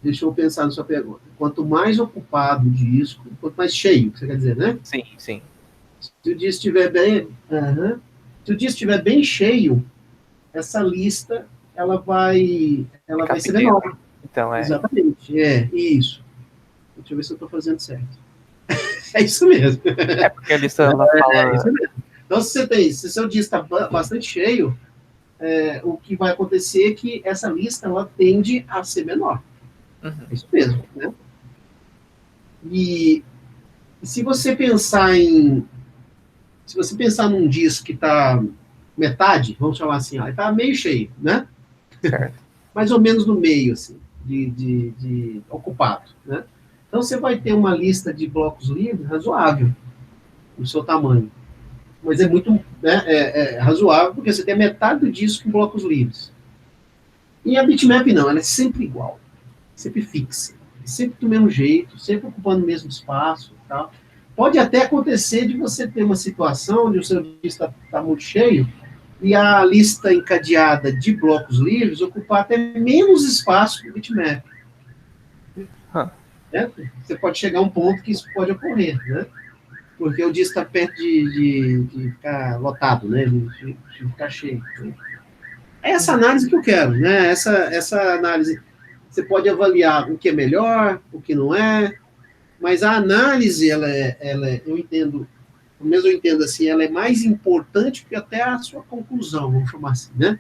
Deixa eu pensar na sua pergunta. Quanto mais ocupado o disco, quanto mais cheio, você quer dizer, né? Sim. Se o disco estiver se o disco estiver bem cheio, essa lista ela vai ser menor. Então, Exatamente, isso. Deixa eu ver se eu estou fazendo certo. É isso mesmo. É porque a lista ela fala... É isso mesmo. Então, se seu disco está bastante cheio, o que vai acontecer é que essa lista ela tende a ser menor. Uhum. É isso mesmo, né? E se você pensar num disco que está metade, vamos chamar assim, está meio cheio, né? Certo. Mais ou menos no meio, assim, de ocupado, né? Então, você vai ter uma lista de blocos livres razoável, no seu tamanho. Mas é muito razoável, porque você tem a metade do disco em blocos livres. E a bitmap não, ela é sempre igual, sempre fixa, sempre do mesmo jeito, sempre ocupando o mesmo espaço e tal. Pode até acontecer de você ter uma situação onde o seu disco está muito cheio e a lista encadeada de blocos livres ocupar até menos espaço que o bitmap. Você pode chegar a um ponto que isso pode ocorrer, né? Porque o disco está perto de ficar lotado, né? De ficar cheio. É essa análise que eu quero, né? Essa análise. você pode avaliar o que é melhor, o que não é, mas a análise, eu entendo, pelo menos eu entendo assim, ela é mais importante que até a sua conclusão, vamos chamar assim, né?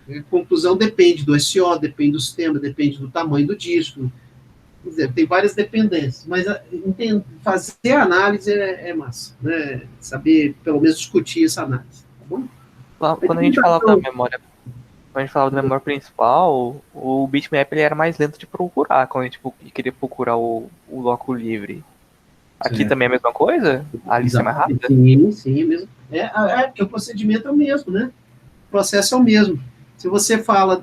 A conclusão depende do SEO, depende do sistema, depende do tamanho do disco, quer dizer, tem várias dependências, mas fazer a análise é massa, né? Saber, pelo menos, discutir essa análise, tá bom? Quando a gente falava da memória, quando a gente falava da memória principal, o bitmap ele era mais lento de procurar, quando a gente queria procurar o bloco livre. Aqui também é a mesma coisa? A lista é mais rápida? Sim, mesmo. Porque o procedimento é o mesmo, né? O processo é o mesmo. Se você fala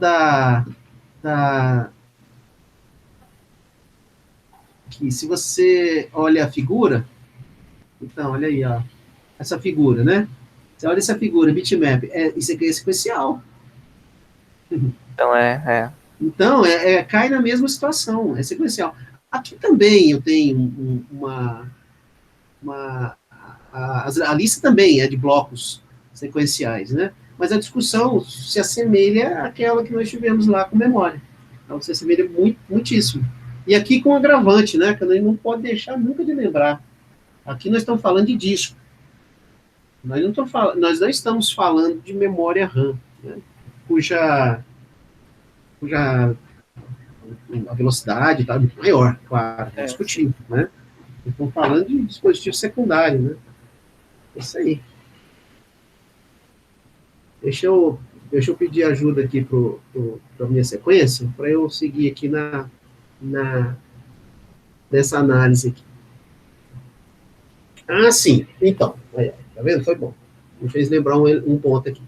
que se você olha a figura, então, olha aí, ó, essa figura, né? Você olha essa figura, bitmap, isso aqui é sequencial. Então, Então, cai na mesma situação, é sequencial. Aqui também eu tenho a lista também é de blocos sequenciais, né? Mas a discussão se assemelha àquela que nós tivemos lá com memória. Então, se assemelha muitíssimo. E aqui com agravante, né? Que a gente não pode deixar nunca de lembrar. Aqui nós estamos falando de disco. Nós não estamos falando de memória RAM, né? cuja a velocidade está muito maior, claro, é discutível, né? Estamos falando de dispositivo secundário, né? Isso aí. Deixa eu pedir ajuda aqui para a minha sequência, para eu seguir aqui nessa análise aqui. Ah, sim. Então, tá vendo? Foi bom. Me fez lembrar um ponto aqui.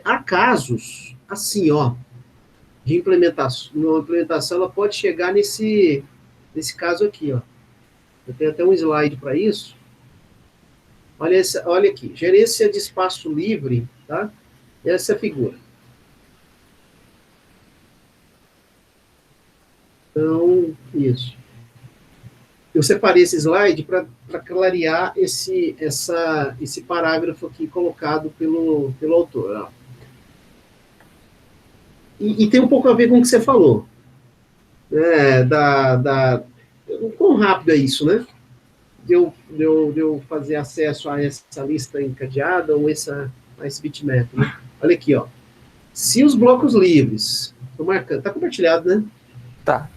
Há casos, assim, ó, de implementação. Uma implementação, ela pode chegar nesse caso aqui, ó. Eu tenho até um slide para isso. Olha aqui, gerência de espaço livre, tá? Essa é a figura. Então, isso. Eu separei esse slide para clarear esse parágrafo aqui colocado pelo autor. Ó. E tem um pouco a ver com o que você falou. Quão rápido é isso, né? De eu fazer acesso a essa lista encadeada ou a esse bitmap. Né? Olha aqui, ó. Se os blocos livres... Estou marcando. Está compartilhado, né? Tá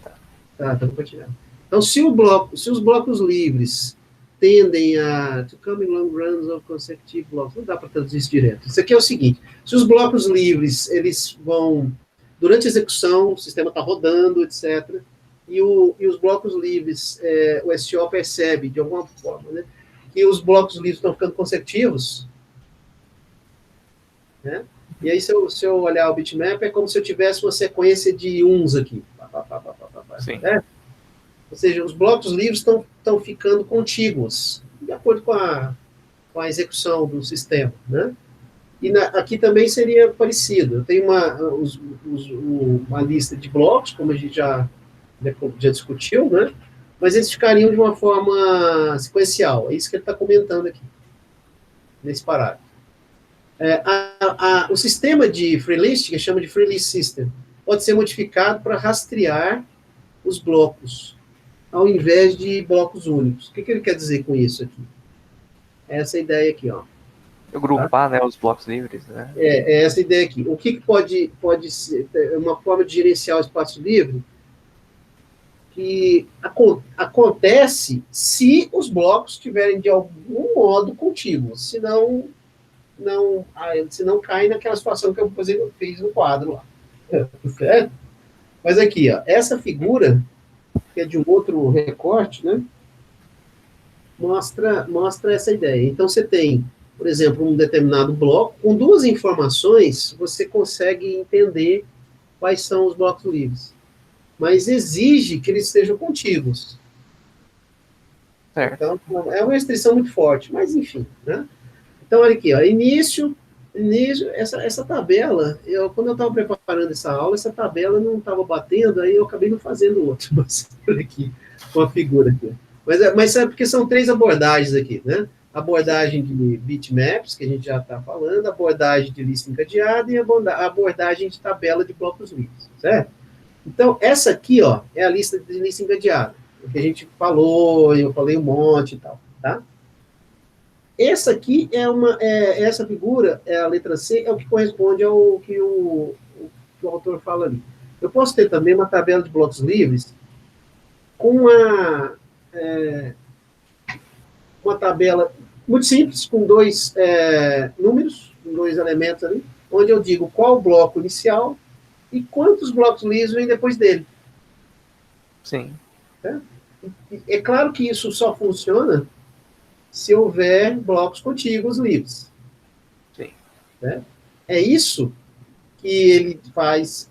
compartilhado. Então, se os blocos livres tendem a to come in long runs of consecutive blocks, não dá para traduzir isso direto. Isso aqui é o seguinte, se os blocos livres, eles vão, durante a execução, o sistema está rodando, etc., e os blocos livres, o SEO percebe, de alguma forma, né, que os blocos livres estão ficando consecutivos, né? E aí, se eu olhar o bitmap, é como se eu tivesse uma sequência de uns aqui. Sim. Ou seja, os blocos livres estão ficando contíguos, de acordo com a execução do sistema, né? E aqui também seria parecido. Eu tenho uma lista de blocos, como a gente já discutiu, né? Mas eles ficariam de uma forma sequencial. É isso que ele está comentando aqui, nesse parágrafo. O sistema de freelist, que chama de freelist system, pode ser modificado para rastrear os blocos, ao invés de blocos únicos. O que ele quer dizer com isso aqui? Essa ideia aqui, ó. Agrupar, né, os blocos livres, né? É essa ideia aqui. O que pode ser uma forma de gerenciar o espaço livre que acontece se os blocos estiverem de algum modo contíguos, senão cai naquela situação que eu fiz no quadro lá. Certo? Mas aqui, ó, essa figura, que é de um outro recorte, né, mostra essa ideia. Então, você tem, por exemplo, um determinado bloco, com duas informações, você consegue entender quais são os blocos livres. Mas exige que eles sejam contíguos. Certo. Então, é uma restrição muito forte, mas enfim, né? Então, olha aqui, ó, início, essa tabela, quando eu estava preparando essa aula, essa tabela não estava batendo, aí eu acabei não fazendo outra, mas olha aqui, com a figura aqui. Mas é porque são 3 abordagens aqui, né? Abordagem de bitmaps, que a gente já está falando, abordagem de lista encadeada e abordagem de tabela de blocos livres, certo? Então, essa aqui, ó, é a lista de lista encadeada. O que a gente falou, eu falei um monte e tal, tá? Essa aqui essa figura, é a letra C, é o que corresponde ao que o autor fala ali. Eu posso ter também uma tabela de blocos livres com uma tabela muito simples, com dois números, com dois elementos ali, onde eu digo qual o bloco inicial e quantos blocos livres vêm depois dele. Sim. É claro que isso só funciona se houver blocos contíguos livres. Sim. Né? É isso que ele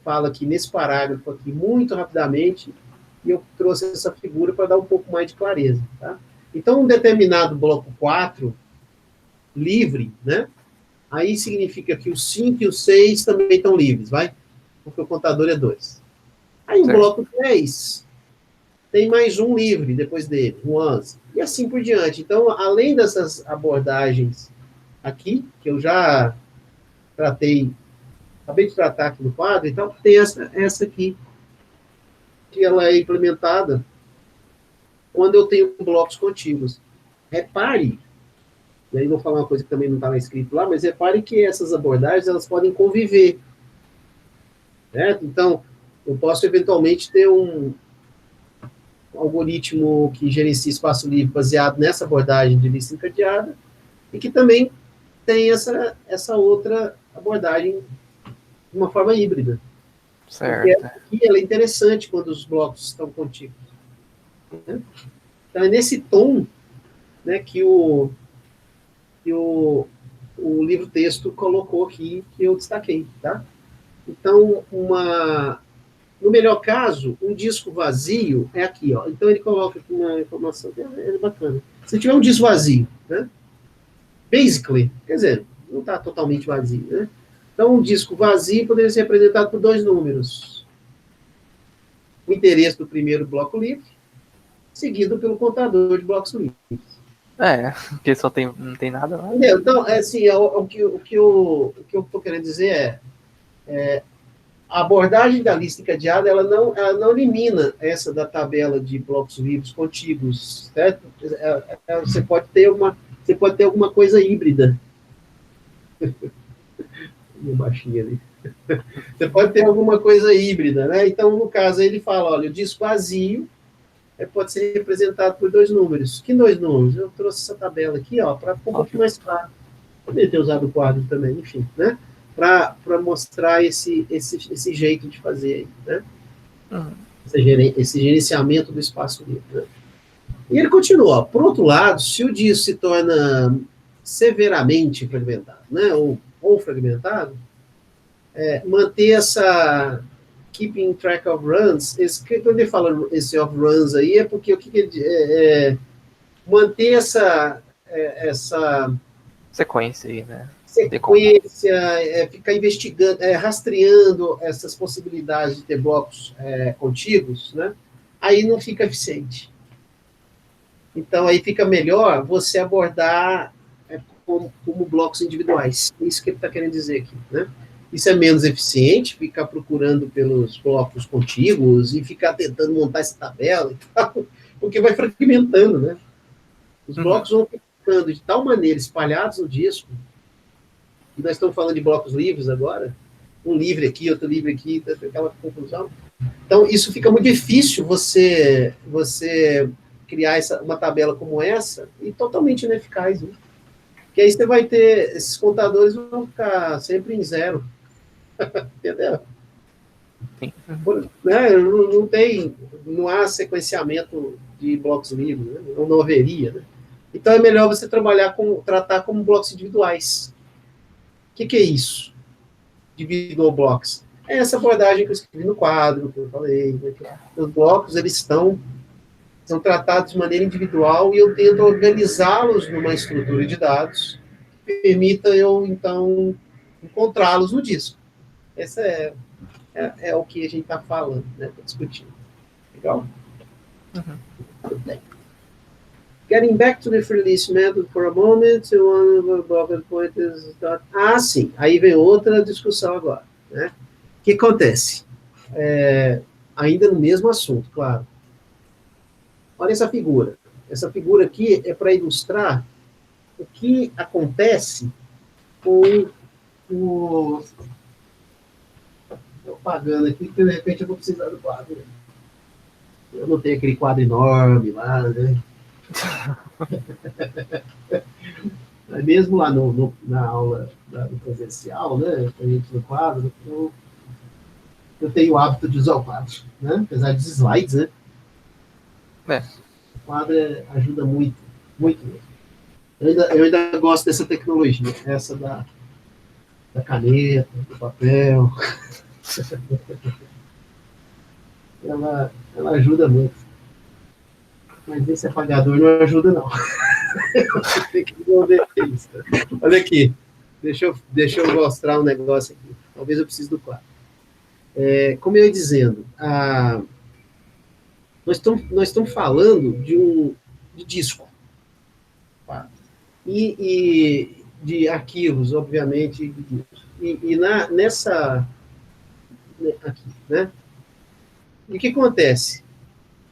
fala aqui nesse parágrafo aqui, muito rapidamente, e eu trouxe essa figura para dar um pouco mais de clareza. Tá? Então, um determinado bloco 4, livre, né? Aí significa que o 5 e o 6 também estão livres, vai? Porque o contador é 2. Aí o bloco 10 tem mais um livre depois dele, um 11. E assim por diante. Então, além dessas abordagens aqui, que eu já acabei de tratar aqui no quadro, então tem essa aqui, que ela é implementada quando eu tenho blocos contíguos. Repare, e aí vou falar uma coisa que também não está escrito lá, mas repare que essas abordagens, elas podem conviver. Né? Então, eu posso eventualmente ter um algoritmo que gerencia espaço livre baseado nessa abordagem de lista encadeada, e que também tem essa outra abordagem de uma forma híbrida. Certo. Porque aqui ela é interessante quando os blocos estão contíguos. Né? Então, é nesse tom, né, que o livro-texto colocou aqui, que eu destaquei. Tá? Então, no melhor caso, um disco vazio é aqui. Ó. Então, ele coloca aqui uma informação que é bacana. Se tiver um disco vazio, né? Basically, quer dizer, não está totalmente vazio. Né? Então, um disco vazio poderia ser representado por dois números. O endereço do primeiro bloco livre, seguido pelo contador de blocos livres. Porque não tem nada lá. Entendeu? Então, assim, o que eu estou querendo dizer a abordagem da lista encadeada, ela não elimina essa da tabela de blocos livres contíguos, certo? Você pode ter alguma coisa híbrida. Minha baixinha ali. Você pode ter alguma coisa híbrida, né? Então, no caso, ele fala, olha, o disco vazio pode ser representado por dois números. Que dois números? Eu trouxe essa tabela aqui, ó, para ficar um pouquinho mais claro. Poderia ter usado o quadro também, enfim, né? Para mostrar esse jeito de fazer, né? Esse gerenciamento do espaço livre. Né? E ele continua. Por outro lado, se o disco se torna severamente fragmentado, né? ou fragmentado, manter essa keeping track of runs, quando ele fala esse of runs aí, é porque o que ele manter essa sequência aí, né? Sequência, ficar investigando, rastreando essas possibilidades de ter blocos contíguos, né? Aí não fica eficiente. Então, aí fica melhor você abordar como blocos individuais. É isso que ele está querendo dizer aqui, né? Isso é menos eficiente, ficar procurando pelos blocos contíguos e ficar tentando montar essa tabela e tal, porque vai fragmentando, né? Os blocos vão ficando de tal maneira espalhados no disco, e nós estamos falando de blocos livres agora, um livre aqui, outro livre aqui, aquela confusão. Então, isso fica muito difícil você criar uma tabela como essa e totalmente ineficaz. Né? Porque aí você vai ter, esses contadores vão ficar sempre em zero. Entendeu? Sim. Né? Não há sequenciamento de blocos livres, né? Não haveria. Né? Então, é melhor você tratar como blocos individuais. O que é isso? Individual blocks. É essa abordagem que eu escrevi no quadro, que eu falei. Né? Os blocos, eles são tratados de maneira individual e eu tento organizá-los numa estrutura de dados que permita eu, então, encontrá-los no disco. Essa é o que a gente está falando, né? Está discutindo. Legal? Getting back to the free list method for a moment, one of the blocked pointers. Sim. Aí vem outra discussão agora. Né? O que acontece? ainda no mesmo assunto, claro. Olha essa figura. Essa figura aqui é para ilustrar o que acontece com o... Estou pagando aqui, porque de repente eu vou precisar do quadro. Eu não tenho aquele quadro enorme lá, né? Mas mesmo lá na aula do presencial, né? A gente no quadro, eu tenho o hábito de usar o quadro, né? Apesar dos slides, né? É. O quadro ajuda muito, muito mesmo. Eu ainda gosto dessa tecnologia, essa da caneta, do papel. Ela ajuda muito. Mas esse apagador não ajuda, não. Tem que desenvolver isso. Olha aqui. Deixa eu mostrar um negócio aqui. Talvez eu precise do quadro. Como eu ia dizendo, nós estamos falando de disco. Tá? E de arquivos, obviamente. De disco. Nessa. Aqui, né? E o que acontece?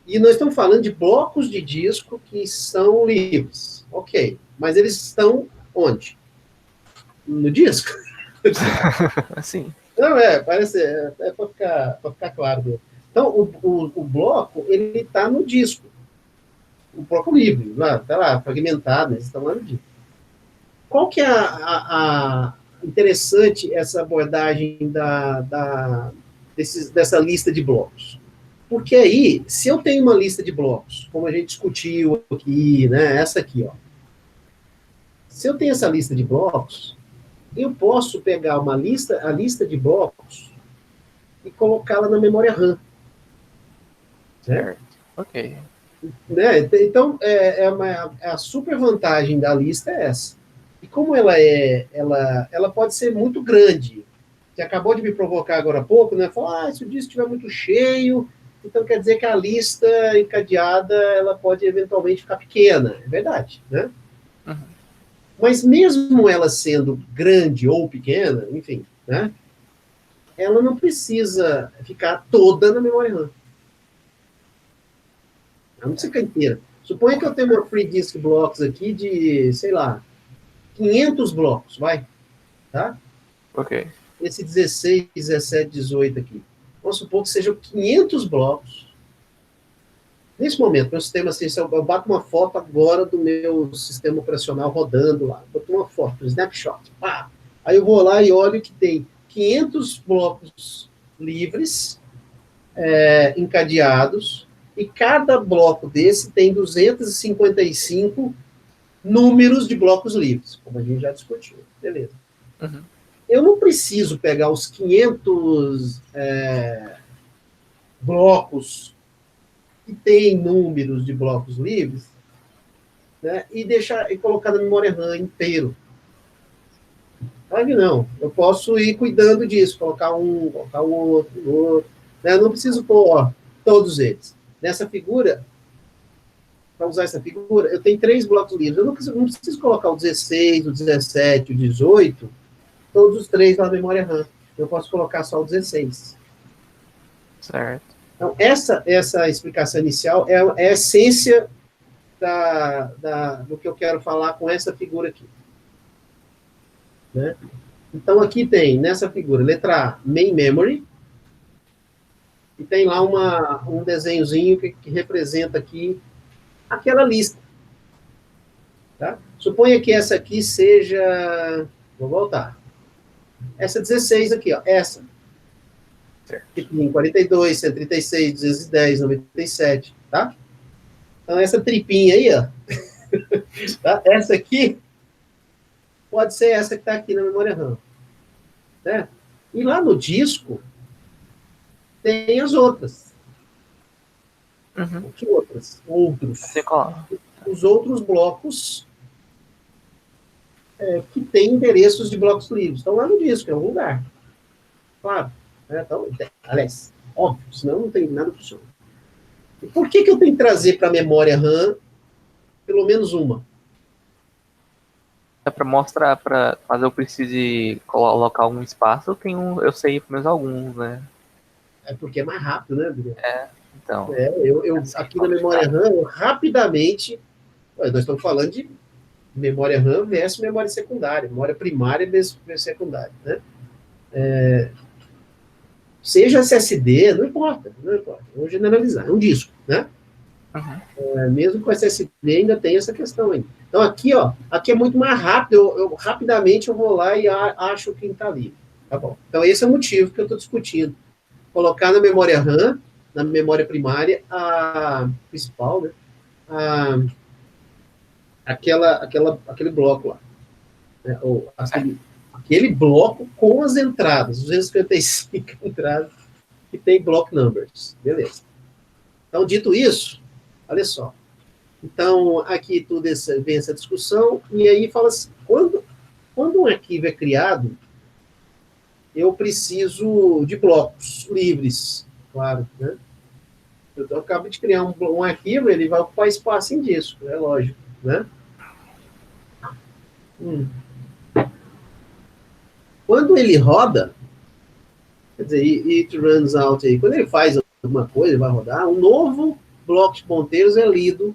E nós estamos falando de blocos de disco que são livres. Ok. Mas eles estão onde? No disco? Assim. Não, parece. É para ficar claro. Então, o bloco, ele está no disco. O bloco livre, está lá, fragmentado, eles estão lá no disco. Qual que é a interessante essa abordagem dessa lista de blocos? Porque aí, se eu tenho uma lista de blocos, como a gente discutiu aqui, né, essa aqui, ó. Se eu tenho essa lista de blocos, eu posso pegar a lista de blocos e colocá-la na memória RAM. Certo. Ok. Né? Então, a super vantagem da lista é essa. E como ela pode ser muito grande. Você acabou de me provocar agora há pouco, né? Falar, se o disco estiver muito cheio, então quer dizer que a lista encadeada ela pode eventualmente ficar pequena. É verdade, né? Uhum. Mas mesmo ela sendo grande ou pequena, enfim, né? Ela não precisa ficar toda na memória RAM. Ela não precisa ficar inteira. Suponha que eu tenho uma free disk blocks aqui de, sei lá, 500 blocos, vai, tá? Ok. Esse 16, 17, 18 aqui. Vamos supor que sejam 500 blocos. Nesse momento, meu sistema, assim, eu bato uma foto agora do meu sistema operacional rodando lá. Boto uma foto, um snapshot. Pá. Aí eu vou lá e olho que tem 500 blocos livres, encadeados, e cada bloco desse tem 255 números de blocos livres, como a gente já discutiu. Beleza. Uhum. Eu não preciso pegar os 500 blocos que tem números de blocos livres, né, e colocar na memória RAM inteiro. Claro que não. Eu posso ir cuidando disso, colocar colocar o outro. Né? Eu não preciso pôr todos eles. Nessa figura, para usar essa figura, eu tenho 3 blocos livres. Eu não preciso colocar o 16, o 17, o 18, todos os 3 na memória RAM. Eu posso colocar só o 16. Certo. Então, essa explicação inicial é a essência do que eu quero falar com essa figura aqui. Né? Então, aqui tem, nessa figura, letra A, main memory, e tem lá um desenhozinho que representa aqui aquela lista. Tá? Suponha que essa aqui seja... Vou voltar. Essa 16 aqui, ó, essa. Certo. Que tem 42, 136, 210, 97, tá? Então, essa tripinha aí, ó, tá? Essa aqui pode ser essa que está aqui na memória RAM. Né? E lá no disco, tem as outras. Uhum. Que outras? Outros. Os outros blocos que têm endereços de blocos livres. Estão lá no disco, em algum lugar. Claro. Né? Então, aliás, óbvio, senão não tem nada que funciona. E por que eu tenho que trazer para a memória RAM pelo menos uma? É para mostrar, para caso eu precise colocar algum espaço, eu sei pelo menos alguns, né? É porque é mais rápido, né, Adriano? Então. Aqui na memória RAM, eu rapidamente, nós estamos falando de memória RAM versus memória secundária, memória primária versus secundária, né? Seja SSD, não importa, não importa. Vamos generalizar, é um disco, né? Mesmo com SSD ainda tem essa questão aí. Então aqui, ó, aqui é muito mais rápido, rapidamente eu vou lá e acho quem está ali. Tá bom. Então esse é o motivo que eu estou discutindo. Colocar na memória RAM, na memória primária, a principal, né? Aquele bloco lá. Né? Ou aquele bloco com as entradas, 255 entradas, que tem block numbers. Beleza. Então, dito isso, olha só. Então, aqui vem essa discussão, e aí fala assim, quando um arquivo é criado, eu preciso de blocos livres, claro, né? Eu acabo de criar um arquivo, ele vai ocupar espaço em disco, é lógico, né? Quando ele roda, quer dizer, it runs out aí, quando ele faz alguma coisa, ele vai rodar, um novo bloco de ponteiros é lido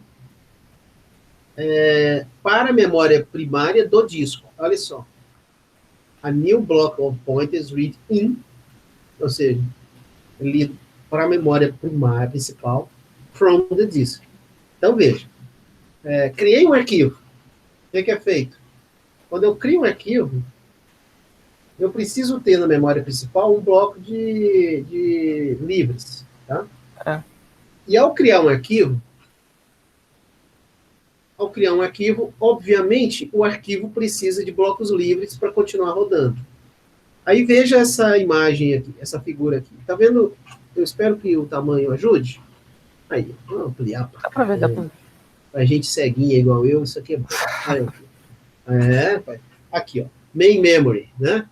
para a memória primária do disco. Olha só. A new block of pointers read in, ou seja, lido para a memória primária principal from the disk. Então, veja. Criei um arquivo. O que é feito? Quando eu crio um arquivo, eu preciso ter na memória principal um bloco de livres. Tá? E ao criar um arquivo, obviamente, o arquivo precisa de blocos livres para continuar rodando. Aí veja essa imagem aqui, essa figura aqui. Tá vendo? Eu espero que o tamanho ajude. Aí, vamos ampliar. Dá para ver, dá para ver. Pra gente ceguinha igual eu, isso aqui é bom. Aqui, ó. Main memory, né?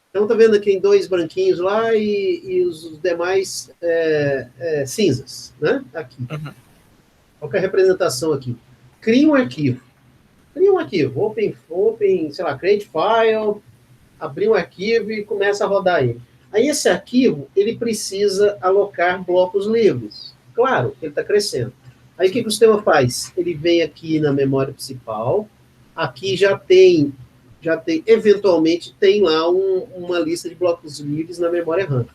Então, tá vendo aqui em 2 branquinhos lá e os demais cinzas, né? Aqui. Qual que é a representação aqui? Cria um arquivo. Open, sei lá, create file, abrir um arquivo e começa a rodar ele. Aí esse arquivo, ele precisa alocar blocos livres. Claro, ele está crescendo. Aí o que o sistema faz? Ele vem aqui na memória principal, aqui eventualmente tem lá uma lista de blocos livres na memória RAM.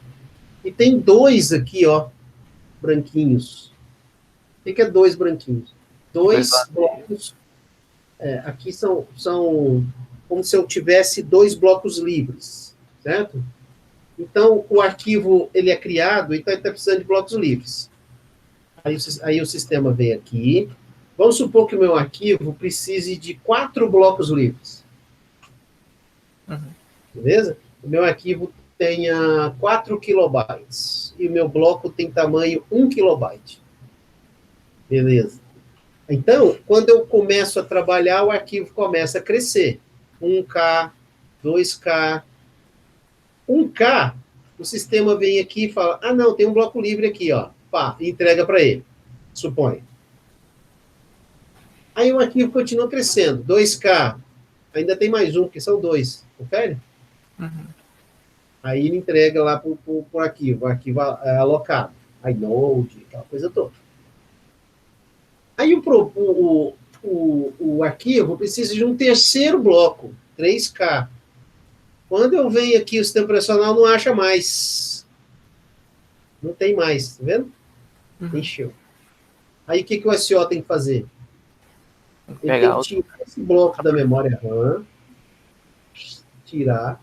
E tem 2 aqui, ó, branquinhos. O que é 2 branquinhos? 2 blocos. Aqui são como se eu tivesse 2 blocos livres, certo? Então, o arquivo, ele é criado, então ele está precisando de blocos livres. Aí o sistema vem aqui. Vamos supor que o meu arquivo precise de 4 blocos livres. Beleza? O meu arquivo tenha 4 kilobytes. E o meu bloco tem tamanho 1 kilobyte. Beleza. Então, quando eu começo a trabalhar, o arquivo começa a crescer. 1K, 2K. 1K, o sistema vem aqui e fala, não, tem um bloco livre aqui, ó. Pá, e entrega para ele, suponho. Aí o arquivo continua crescendo. 2K, ainda tem mais um, que são 2. Confere? Aí ele entrega lá para o arquivo alocado. inode, aquela coisa toda. Aí o arquivo precisa de um terceiro bloco, 3K. Quando eu venho aqui, o sistema operacional não acha mais. Não tem mais, tá vendo? Encheu. Aí o que o SO tem que fazer? Ele tem que tirar esse bloco da memória RAM, tirar,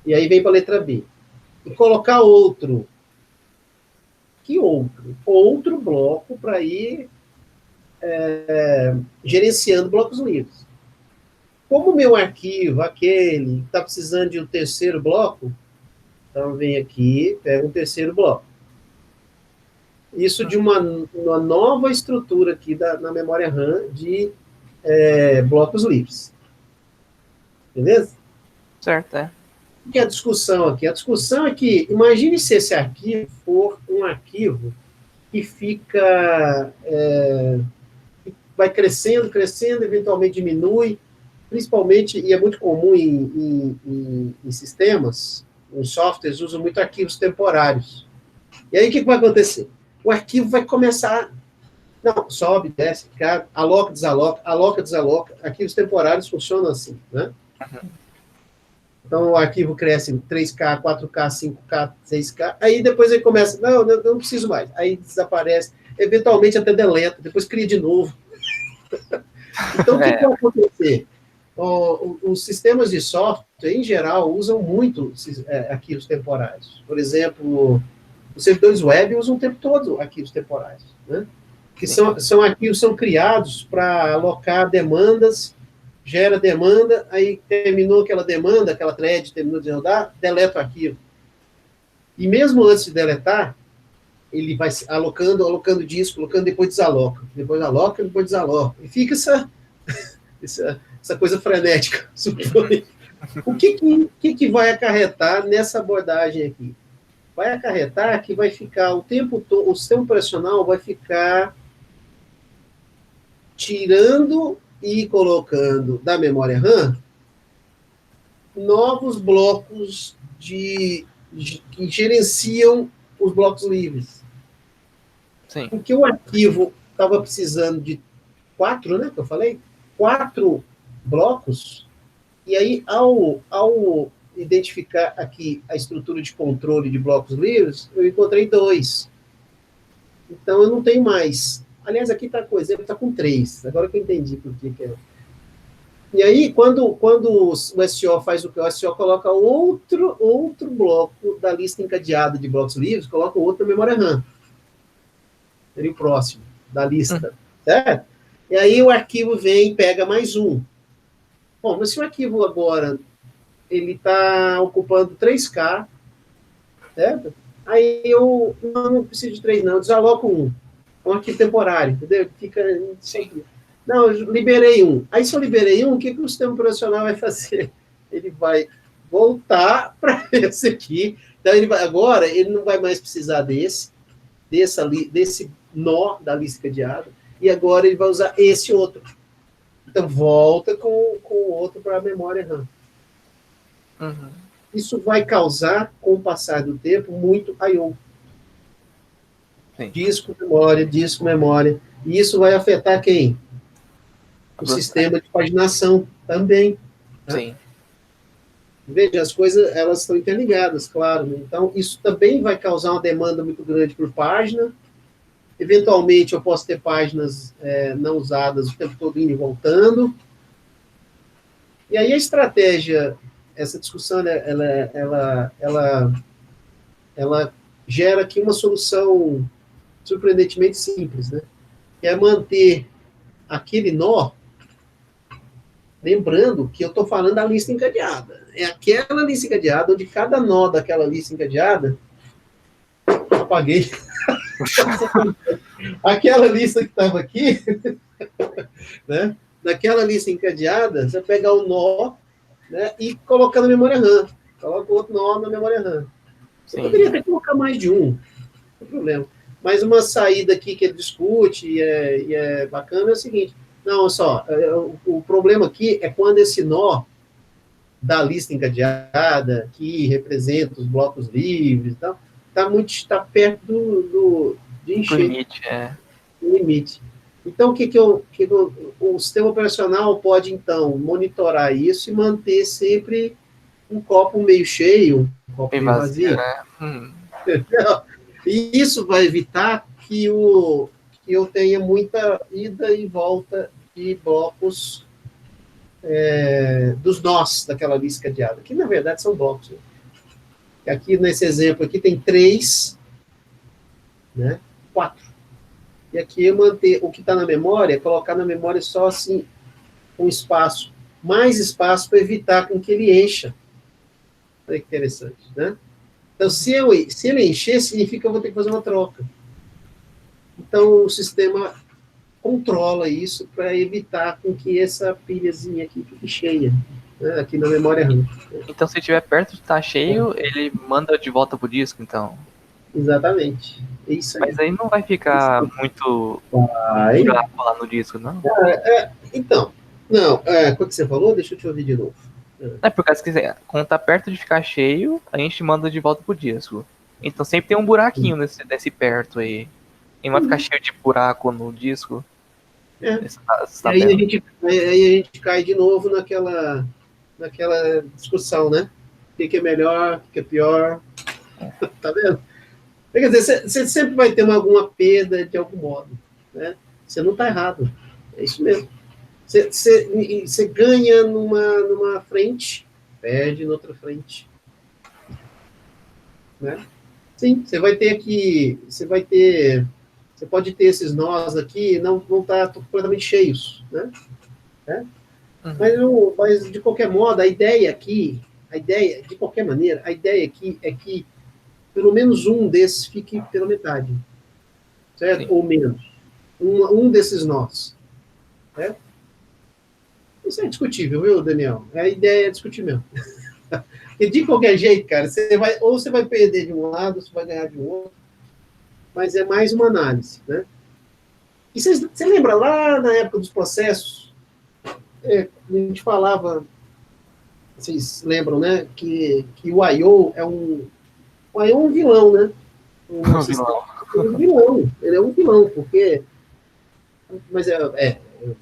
e aí vem para a letra B. E colocar outro. Que outro? Outro bloco para ir gerenciando blocos livres. Como o meu arquivo, aquele, está precisando de um terceiro bloco, então vem aqui, pega um terceiro bloco. Isso de uma nova estrutura aqui na memória RAM de blocos livres. Beleza? Certo, é. O que é a discussão aqui? A discussão é que, imagine se esse arquivo for um arquivo que fica... vai crescendo, eventualmente diminui, principalmente, e é muito comum em sistemas, os softwares usam muito arquivos temporários. E aí o que vai acontecer? O arquivo vai começar. Não, sobe, desce, cara, aloca, desaloca. Arquivos temporários funcionam assim, né? Então o arquivo cresce em 3K, 4K, 5K, 6K, aí depois ele começa, não, não preciso mais. Aí desaparece, eventualmente até deleta, depois cria de novo. Então o que vai acontecer? Os sistemas de software, em geral, usam muito arquivos temporários. Por exemplo, os servidores web usam o tempo todo arquivos temporários, né? Que são arquivos são criados para alocar demandas, gera demanda, aí terminou aquela demanda, aquela thread terminou de rodar, deleta o arquivo. E mesmo antes de deletar, ele vai alocando disco, alocando, depois desaloca. Depois aloca, depois desaloca. E fica essa coisa frenética. O que vai acarretar nessa abordagem aqui? Vai acarretar que vai ficar o tempo todo, o sistema operacional vai ficar tirando e colocando da memória RAM novos blocos que gerenciam os blocos livres. Sim. Porque o arquivo estava precisando de 4, né, que eu falei? 4 blocos, e aí, ao identificar aqui a estrutura de controle de blocos livres, eu encontrei 2. Então, eu não tenho mais. Aliás, aqui está com exemplo, está com 3. Agora que eu entendi por que é. E aí, quando o SO faz o que? O SO coloca outro bloco da lista encadeada de blocos livres, coloca outro na memória RAM. Seria o próximo da lista, certo? E aí o arquivo vem e pega mais um. Bom, mas se o arquivo agora ele está ocupando 3K, certo? Aí eu não preciso de 3, não, eu desaloco um. É um arquivo temporário, entendeu? Fica. Sim. Não, eu liberei um. Aí se eu liberei um, o que o sistema operacional vai fazer? Ele vai voltar para esse aqui. Então agora ele não vai mais precisar desse nó da lista cadeada, e agora ele vai usar esse outro. Então, volta com o outro para a memória RAM. Uhum. Isso vai causar, com o passar do tempo, muito I/O. Disco, memória. E isso vai afetar quem? O sistema de paginação também. Tá? Sim. Veja, as coisas elas estão interligadas, claro. Né? Então, isso também vai causar uma demanda muito grande por página. Eventualmente, eu posso ter páginas não usadas o tempo todo indo e voltando. E aí a estratégia, essa discussão, ela gera aqui uma solução surpreendentemente simples, né? Que é manter aquele nó, lembrando que eu estou falando da lista encadeada. É aquela lista encadeada, onde cada nó daquela lista encadeada, apaguei. Aquela lista que estava aqui, né? Naquela lista encadeada, você pegar o nó, né, e colocar na memória RAM. Coloca outro nó na memória RAM. Você poderia até colocar mais de um, não tem problema. Mas uma saída aqui que ele discute e é bacana é o seguinte, não, só, o problema aqui é quando esse nó da lista encadeada, que representa os blocos livres, está perto de encher. Limite, limite. Então, o sistema operacional pode, então, monitorar isso e manter sempre um copo meio cheio, um copo meio vazio. Né? E isso vai evitar que eu tenha muita ida e volta de blocos dos nós daquela lista cadeada, que, na verdade, são blocos. Né? Aqui, nesse exemplo, aqui tem 3, né? 4. E aqui eu manter o que está na memória, colocar na memória só assim, um espaço, mais espaço para evitar com que ele encha. Olha que interessante, né? Então, se ele encher, significa que eu vou ter que fazer uma troca. Então, o sistema controla isso para evitar com que essa pilhazinha aqui fique cheia, né? Aqui na memória RAM. Então, se estiver perto de estar cheio, ele manda de volta pro disco, então? Exatamente. É isso aí. Mas aí não vai ficar muito buraco lá no disco, não? Então, não, o que você falou? Deixa eu te ouvir de novo. É por causa que quando tá perto de ficar cheio, a gente manda de volta pro disco. Então sempre tem um buraquinho nesse perto aí. E não vai ficar cheio de buraco no disco. É. Você tá Aí vendo? a gente cai de novo naquela discussão, né? O que é melhor, o que é pior. Tá vendo? Quer dizer, você sempre vai ter alguma perda de algum modo, né? Você não está errado. É isso mesmo. Você ganha numa frente, perde noutra frente. Né? Sim, você vai ter aqui, você pode ter esses nós aqui, não estar completamente cheios, né? Mas, de qualquer modo, de qualquer maneira, a ideia aqui é que pelo menos um desses fique pela metade, certo? Sim. Ou menos. Um desses nós. Certo? Isso é discutível, viu, Daniel? A ideia é discutir mesmo. E de qualquer jeito, cara, você vai perder de um lado, ou você vai ganhar de um outro, mas é mais uma análise, né? E você lembra lá na época dos processos, a gente falava, vocês lembram, né, que o I.O. o I.O. é um vilão, né? Um sistema, ele é um vilão, porque mas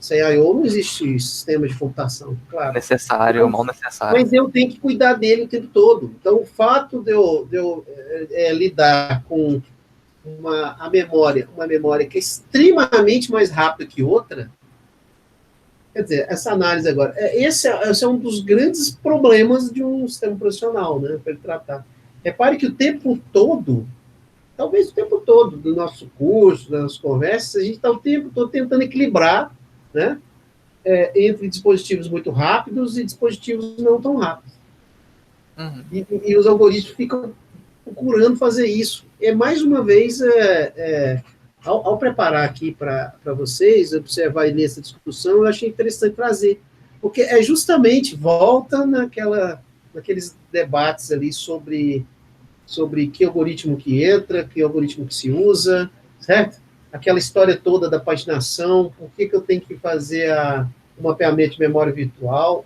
sem I.O. não existe sistema de computação, claro. Necessário, mal necessário. Mas eu tenho que cuidar dele o tempo todo. Então, o fato de eu lidar com uma memória que é extremamente mais rápida que outra, quer dizer, essa análise agora, esse é um dos grandes problemas de um sistema profissional, né, para ele tratar. Repare que o tempo todo, talvez o tempo todo do nosso curso, das nossas conversas, a gente está o tempo todo tentando equilibrar, né, entre dispositivos muito rápidos e dispositivos não tão rápidos. Uhum. E os algoritmos ficam procurando fazer isso. E, mais uma vez, ao preparar aqui para vocês, observar e ler essa discussão, eu achei interessante trazer. Porque justamente volta naqueles debates ali sobre que algoritmo que entra, que algoritmo que se usa, certo? Aquela história toda da paginação, por que eu tenho que fazer o mapeamento de memória virtual,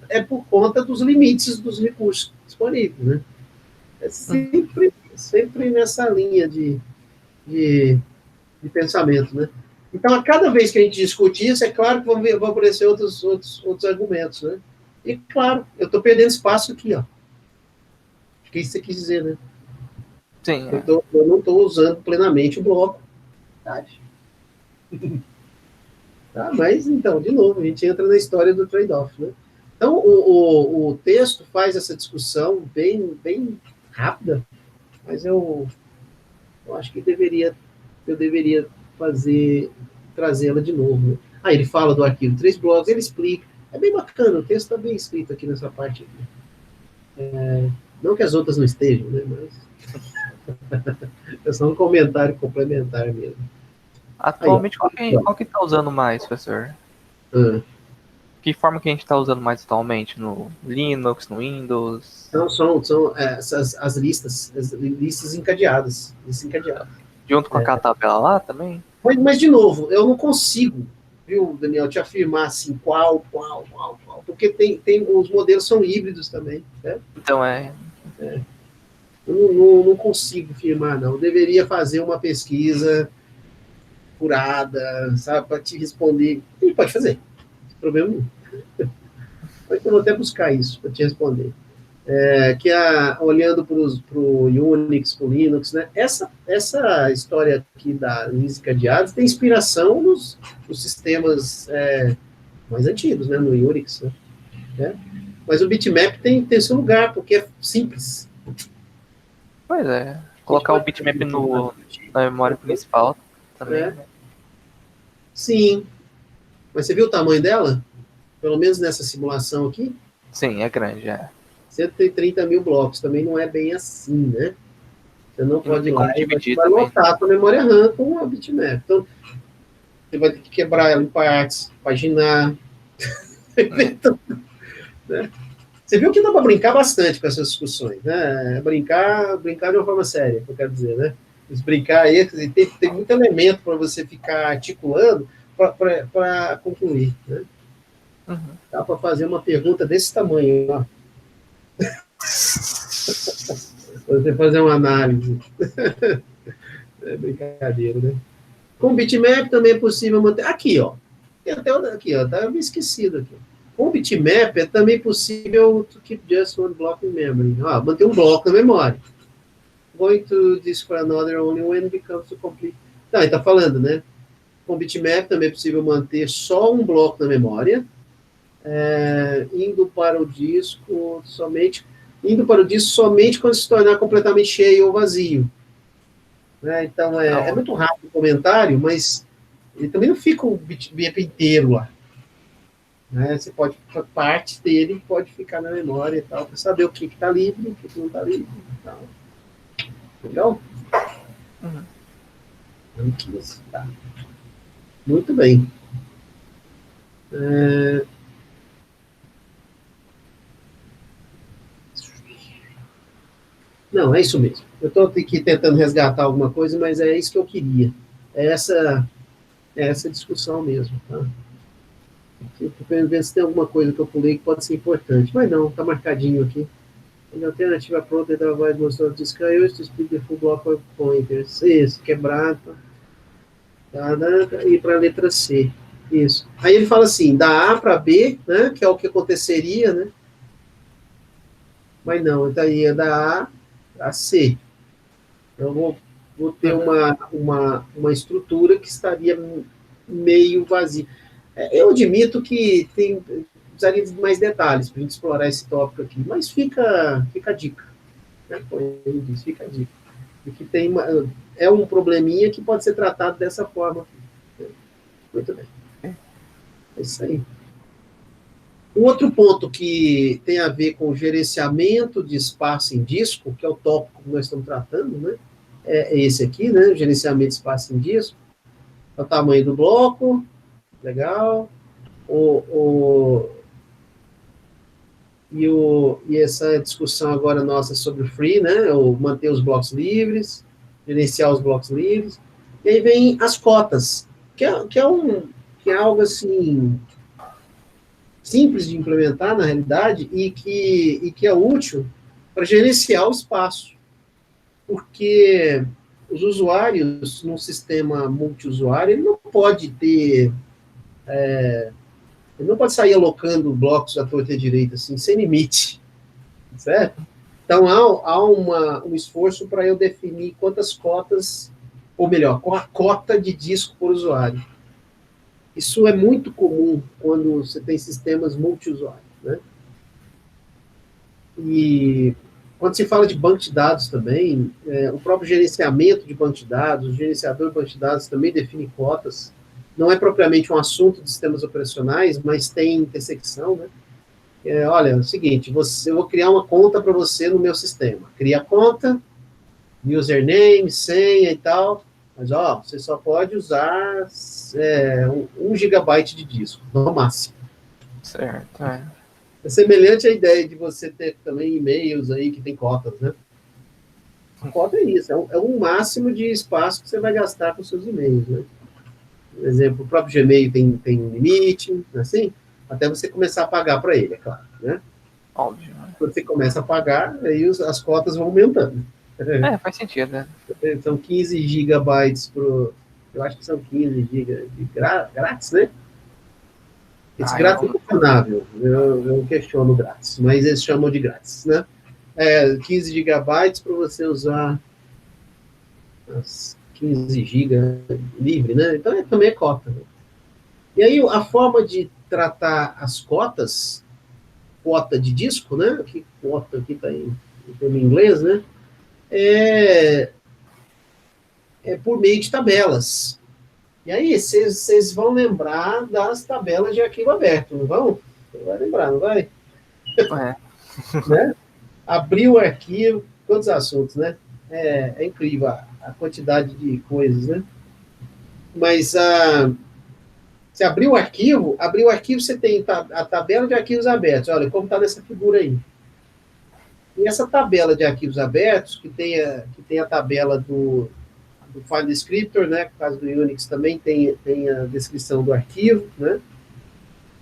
é por conta dos limites dos recursos disponíveis, né? É sempre nessa linha de pensamento, né? Então, a cada vez que a gente discute isso, é claro que vão aparecer outros argumentos, né? E, claro, eu estou perdendo espaço aqui, ó. Acho que é isso que você quis dizer, né? Sim. Eu não estou usando plenamente o bloco. Tá? Mas, então, de novo, a gente entra na história do trade-off, né? Então, o texto faz essa discussão bem rápida, mas eu acho que eu deveria trazê-la de novo. Né? Ele fala do arquivo 3 blocos, ele explica. É bem bacana, o texto está bem escrito aqui nessa parte. Não que as outras não estejam, né? Mas é só um comentário complementar mesmo. Atualmente, qual que tá usando mais, professor? Que forma que a gente está usando mais atualmente? No Linux, no Windows? Então, são as listas encadeadas. Junto com aquela tabela lá também? Mas, de novo, eu não consigo, viu, Daniel, te afirmar assim, qual, porque os modelos são híbridos também, né? Então Eu não consigo afirmar, não. Eu deveria fazer uma pesquisa curada, sabe, para te responder. E pode fazer, não tem problema nenhum. Eu vou até buscar isso para te responder. Olhando para o Unix, para o Linux, né? Essa história aqui da lista encadeada tem inspiração nos sistemas mais antigos, né? No Unix, né? Mas o bitmap tem seu lugar, porque é simples. Pois é. Colocar o bitmap na memória principal também. Sim. Mas você viu o tamanho dela? Pelo menos nessa simulação aqui? Sim, é grande, 130 mil blocos, também não é bem assim, né? Você não pode ir lá e vai lotar a sua memória RAM com a bitmap. Então, você vai ter que quebrar ela em partes, paginar. Né? Você viu que dá para brincar bastante com essas discussões, né? Brincar de uma forma séria, eu quero dizer, né? Brincar aí, tem muito elemento para você ficar articulando para concluir, né? Dá para fazer uma pergunta desse tamanho, ó. Você fazer uma análise. É brincadeira, né? Com bitmap também é possível manter. Aqui, ó. Tem até aqui, ó. Tá me esquecido aqui. Com bitmap é também possível to keep just one block in memory. Ah, manter um bloco na memória. Going to this for another only when it becomes to complete. Tá, ele tá falando, né? Com bitmap também é possível manter só um bloco na memória, indo para o disco somente quando se tornar completamente cheio ou vazio. Né? Então, é muito rápido o comentário, mas ele também não fica o bitmap inteiro lá. Né? Você pode, parte dele pode ficar na memória e tal, para saber o que está livre, o que não está livre e tal. Legal? Tá. Muito bem. Não, é isso mesmo. Eu estou aqui tentando resgatar alguma coisa, mas é isso que eu queria. É essa discussão mesmo. Tá? Estou vendo se tem alguma coisa que eu pulei que pode ser importante. Mas não, está marcadinho aqui. A alternativa pronta da voz mostrou de Sky to speed the full block of pointers. Isso, quebrado. Tá, e para a letra C. Isso. Aí ele fala assim, da A para B, né, que é o que aconteceria, né? Mas não, daí é da A a C. Eu vou ter uma estrutura que estaria meio vazia. Eu admito que precisaria de mais detalhes para a gente explorar esse tópico aqui, mas fica a dica. Né? Ele diz, fica a dica. Porque é um probleminha que pode ser tratado dessa forma. Muito bem. É isso aí. Um outro ponto que tem a ver com o gerenciamento de espaço em disco, que é o tópico que nós estamos tratando, né? É esse aqui, né? Gerenciamento de espaço em disco. É o tamanho do bloco, legal. E essa discussão agora nossa sobre o free, né? O manter os blocos livres, gerenciar os blocos livres. E aí vem as cotas, que é algo assim simples de implementar na realidade e que é útil para gerenciar o espaço, porque os usuários num sistema multiusuário ele não pode ter ele não pode sair alocando blocos à torta e direita assim sem limite, certo? Então há um esforço para eu definir quantas cotas, ou melhor, qual a cota de disco por usuário. Isso é muito comum quando você tem sistemas multiusuários, né? E quando se fala de banco de dados também, o próprio gerenciamento de banco de dados, o gerenciador de banco de dados também define cotas. Não é propriamente um assunto de sistemas operacionais, mas tem intersecção, né? Olha, é o seguinte, eu vou criar uma conta para você no meu sistema. Cria a conta, username, senha e tal, mas, você só pode usar 1 gigabyte de disco, no máximo. Certo, É semelhante à ideia de você ter também e-mails aí que tem cotas, né? A cota é isso, é um máximo de espaço que você vai gastar com seus e-mails, né? Por exemplo, o próprio Gmail tem um limite, assim, até você começar a pagar para ele, é claro, né? Óbvio. Quando você começa a pagar, aí as cotas vão aumentando. Faz sentido, né? São 15 gigabytes eu acho que são 15 gigas de grátis, né? Esse grátis é questionável, eu questiono grátis, mas eles chamam de grátis, né? 15 gigabytes para você usar as 15 gigas livre, né? Então também é cota. Né? E aí a forma de tratar as cotas, cota de disco, né? Que cota aqui está em termo inglês, né? É por meio de tabelas. E aí, vocês vão lembrar das tabelas de arquivo aberto, não vão? Você vai lembrar, não vai? Né? Abrir o arquivo, quantos assuntos, né? É incrível a quantidade de coisas, né? Mas se abrir o arquivo, você tem a tabela de arquivos abertos. Olha, como está nessa figura aí. E essa tabela de arquivos abertos, que tem a tabela do file descriptor, né? No caso do Unix também tem a descrição do arquivo, né?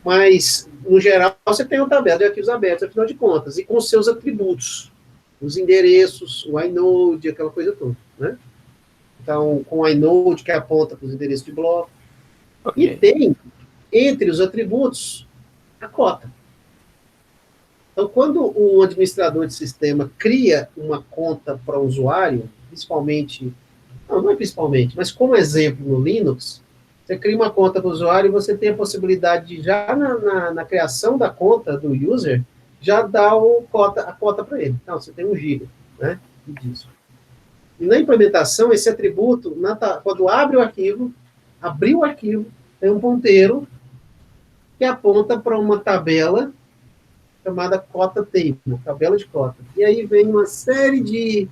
Mas, no geral, você tem uma tabela de arquivos abertos, afinal de contas, e com seus atributos. os endereços, o inode, aquela coisa toda, né? Então, com o inode que aponta para os endereços de bloco. Ok. E tem, entre os atributos, a cota. Então, quando o administrador de sistema cria uma conta para o usuário, principalmente, não é principalmente, mas como exemplo no Linux, você cria uma conta para o usuário e você tem a possibilidade de, já na criação da conta do user, já dar a cota para ele. Então, você tem 1 GB, né, disso. E na implementação, esse atributo, quando abre o arquivo, abriu o arquivo, tem um ponteiro que aponta para uma tabela chamada cota table, tabela de cota. E aí vem uma série de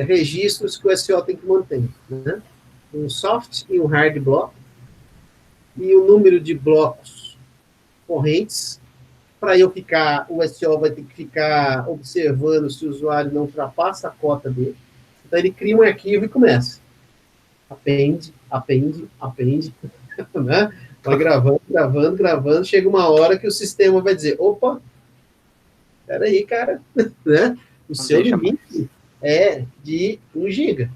registros que o SO tem que manter, né? Um soft e um hard block, e o número de blocos correntes. Para eu ficar, o SO vai ter que ficar observando se o usuário não ultrapassa a cota dele. Então ele cria um arquivo e começa. Append, né? Vai gravando, chega uma hora que o sistema vai dizer, opa, peraí, cara, né? O seu limite é de 1 GB.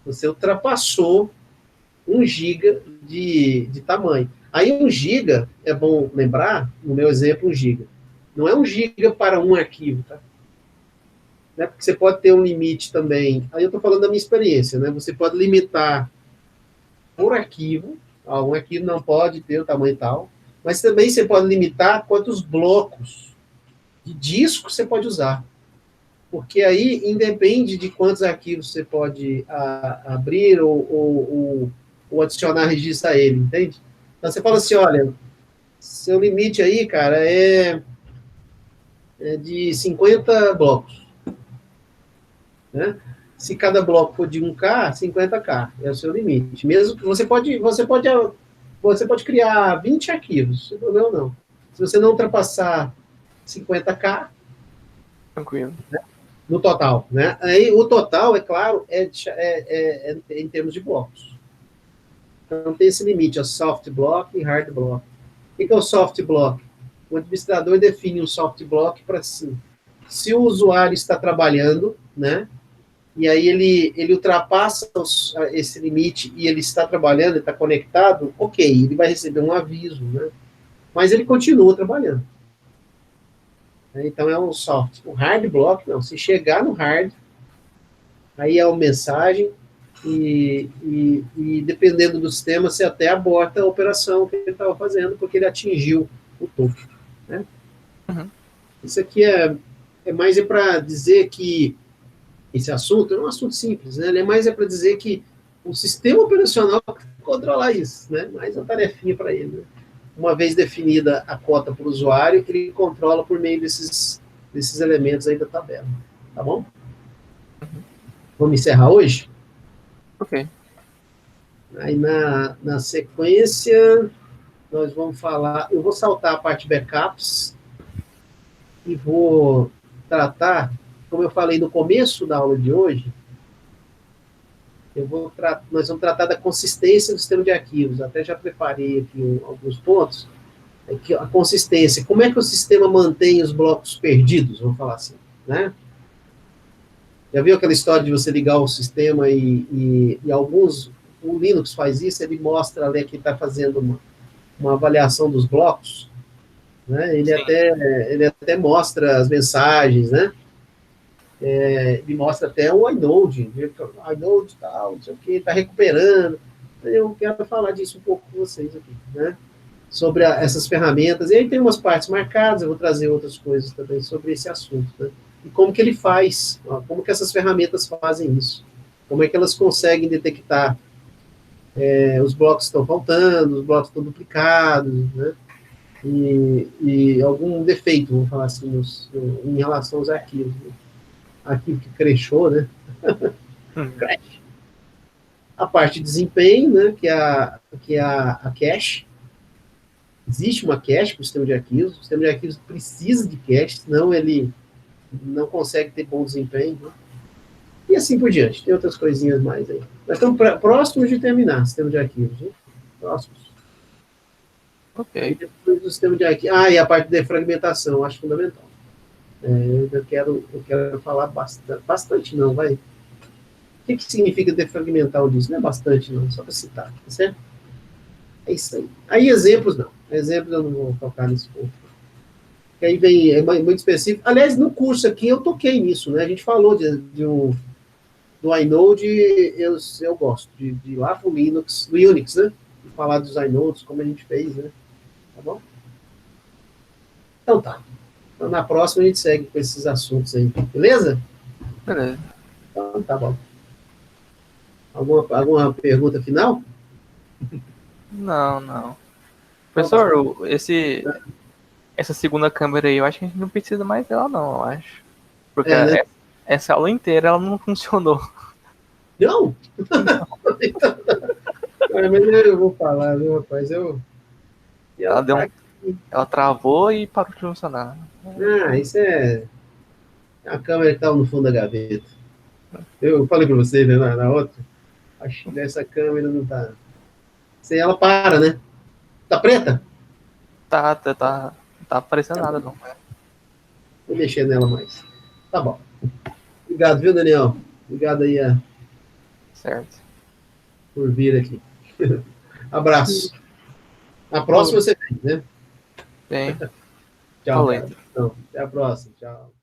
Você ultrapassou 1 GB de tamanho. Aí 1 GB, é bom lembrar, no meu exemplo, 1 GB. Não é 1 GB para um arquivo, tá? Né? Porque você pode ter um limite também. Aí eu estou falando da minha experiência, né? Você pode limitar por arquivo. Um arquivo não pode ter o tamanho tal. Mas também você pode limitar quantos blocos de disco você pode usar. Porque aí independe de quantos arquivos você pode abrir ou adicionar registro a ele, entende? Então você fala assim, olha, seu limite aí, cara, é de 50 blocos. Né? Se cada bloco for de 1K, 50K é o seu limite. Mesmo que você pode criar 20 arquivos, sem problema não. Se você não ultrapassar 50K, tranquilo. Né? No total, né? Aí o total, é claro, é em termos de blocos. Então tem esse limite, é soft block e hard block. O que é o soft block? O administrador define um soft block para si. Se o usuário está trabalhando, né? E aí ele ultrapassa esse limite e ele está trabalhando, ele está conectado, ok, ele vai receber um aviso, né? Mas ele continua trabalhando. Então é um soft. O hard block, não. Se chegar no hard, aí é uma mensagem e dependendo do sistema, você até aborta a operação que ele estava fazendo, porque ele atingiu o topo. Né? Uhum. Isso aqui é mais para dizer que esse assunto é um assunto simples, né? Ele é mais para dizer que o sistema operacional controla isso, né? Mais uma tarefinha para ele. Né? Uma vez definida a cota para o usuário, ele controla por meio desses elementos aí da tabela. Tá bom? Vamos encerrar hoje? Ok. Aí na sequência, nós vamos falar. Eu vou saltar a parte backups e vou tratar, como eu falei no começo da aula de hoje, nós vamos tratar da consistência do sistema de arquivos. Até já preparei aqui alguns pontos. Aqui, a consistência. Como é que o sistema mantém os blocos perdidos? Vamos falar assim, né? Já viu aquela história de você ligar o sistema e alguns... O Linux faz isso, ele mostra ali que está fazendo uma avaliação dos blocos, né? Ele até mostra as mensagens, né? Ele mostra até o inode tal, não sei o que, está recuperando. Eu quero falar disso um pouco com vocês aqui, né? Sobre essas ferramentas. E aí tem umas partes marcadas, eu vou trazer outras coisas também sobre esse assunto, né? E como que ele faz, como que essas ferramentas fazem isso, como é que elas conseguem detectar os blocos estão faltando, os blocos estão duplicados, né? E algum defeito, vamos falar assim, em relação aos arquivos. Né? Arquivo que crashou, né? Crash. A parte de desempenho, né? Que é a cache. Existe uma cache para o sistema de arquivos. O sistema de arquivos precisa de cache, senão ele não consegue ter bom desempenho. Né? E assim por diante. Tem outras coisinhas mais aí. Nós estamos próximos de terminar o sistema de arquivos. Né? Próximos. Ok. Aí depois do sistema de arquivos. E a parte de fragmentação, acho fundamental. Eu quero falar bastante não, vai. O que significa defragmentar o disco? Não é bastante não, só para citar, tá certo? É isso aí. Aí exemplos não. Exemplos eu não vou tocar nesse ponto. Que aí vem, é muito específico. Aliás, no curso aqui eu toquei nisso, né? A gente falou do iNode, eu gosto, de lá pro Linux, do Unix, né? De falar dos iNodes, como a gente fez, né? Tá bom? Então tá. Então na próxima a gente segue com esses assuntos aí, beleza? Beleza. Então tá bom. Alguma pergunta final? Não, não. Então tá. Professor, essa segunda câmera aí, eu acho que a gente não precisa mais dela, não, eu acho. Porque Né? essa aula inteira ela não funcionou. Não? Mas eu vou falar, viu, rapaz? E Ela ela deu tá um, aqui. ela travou e parou de funcionar. Isso é a câmera que estava no fundo da gaveta. Eu falei para você, né, na outra. Acho que dessa câmera não tá. Sem ela para, né? Tá preta? Tá aparecendo Tá nada, bom. não. Vou mexer nela mais. Tá bom. Obrigado, viu, Daniel? Obrigado aí Certo. por vir aqui. Abraço. A próxima Falou. você vem, né? Bem, Tchau, falou cara. então. Então, até a próxima. Tchau.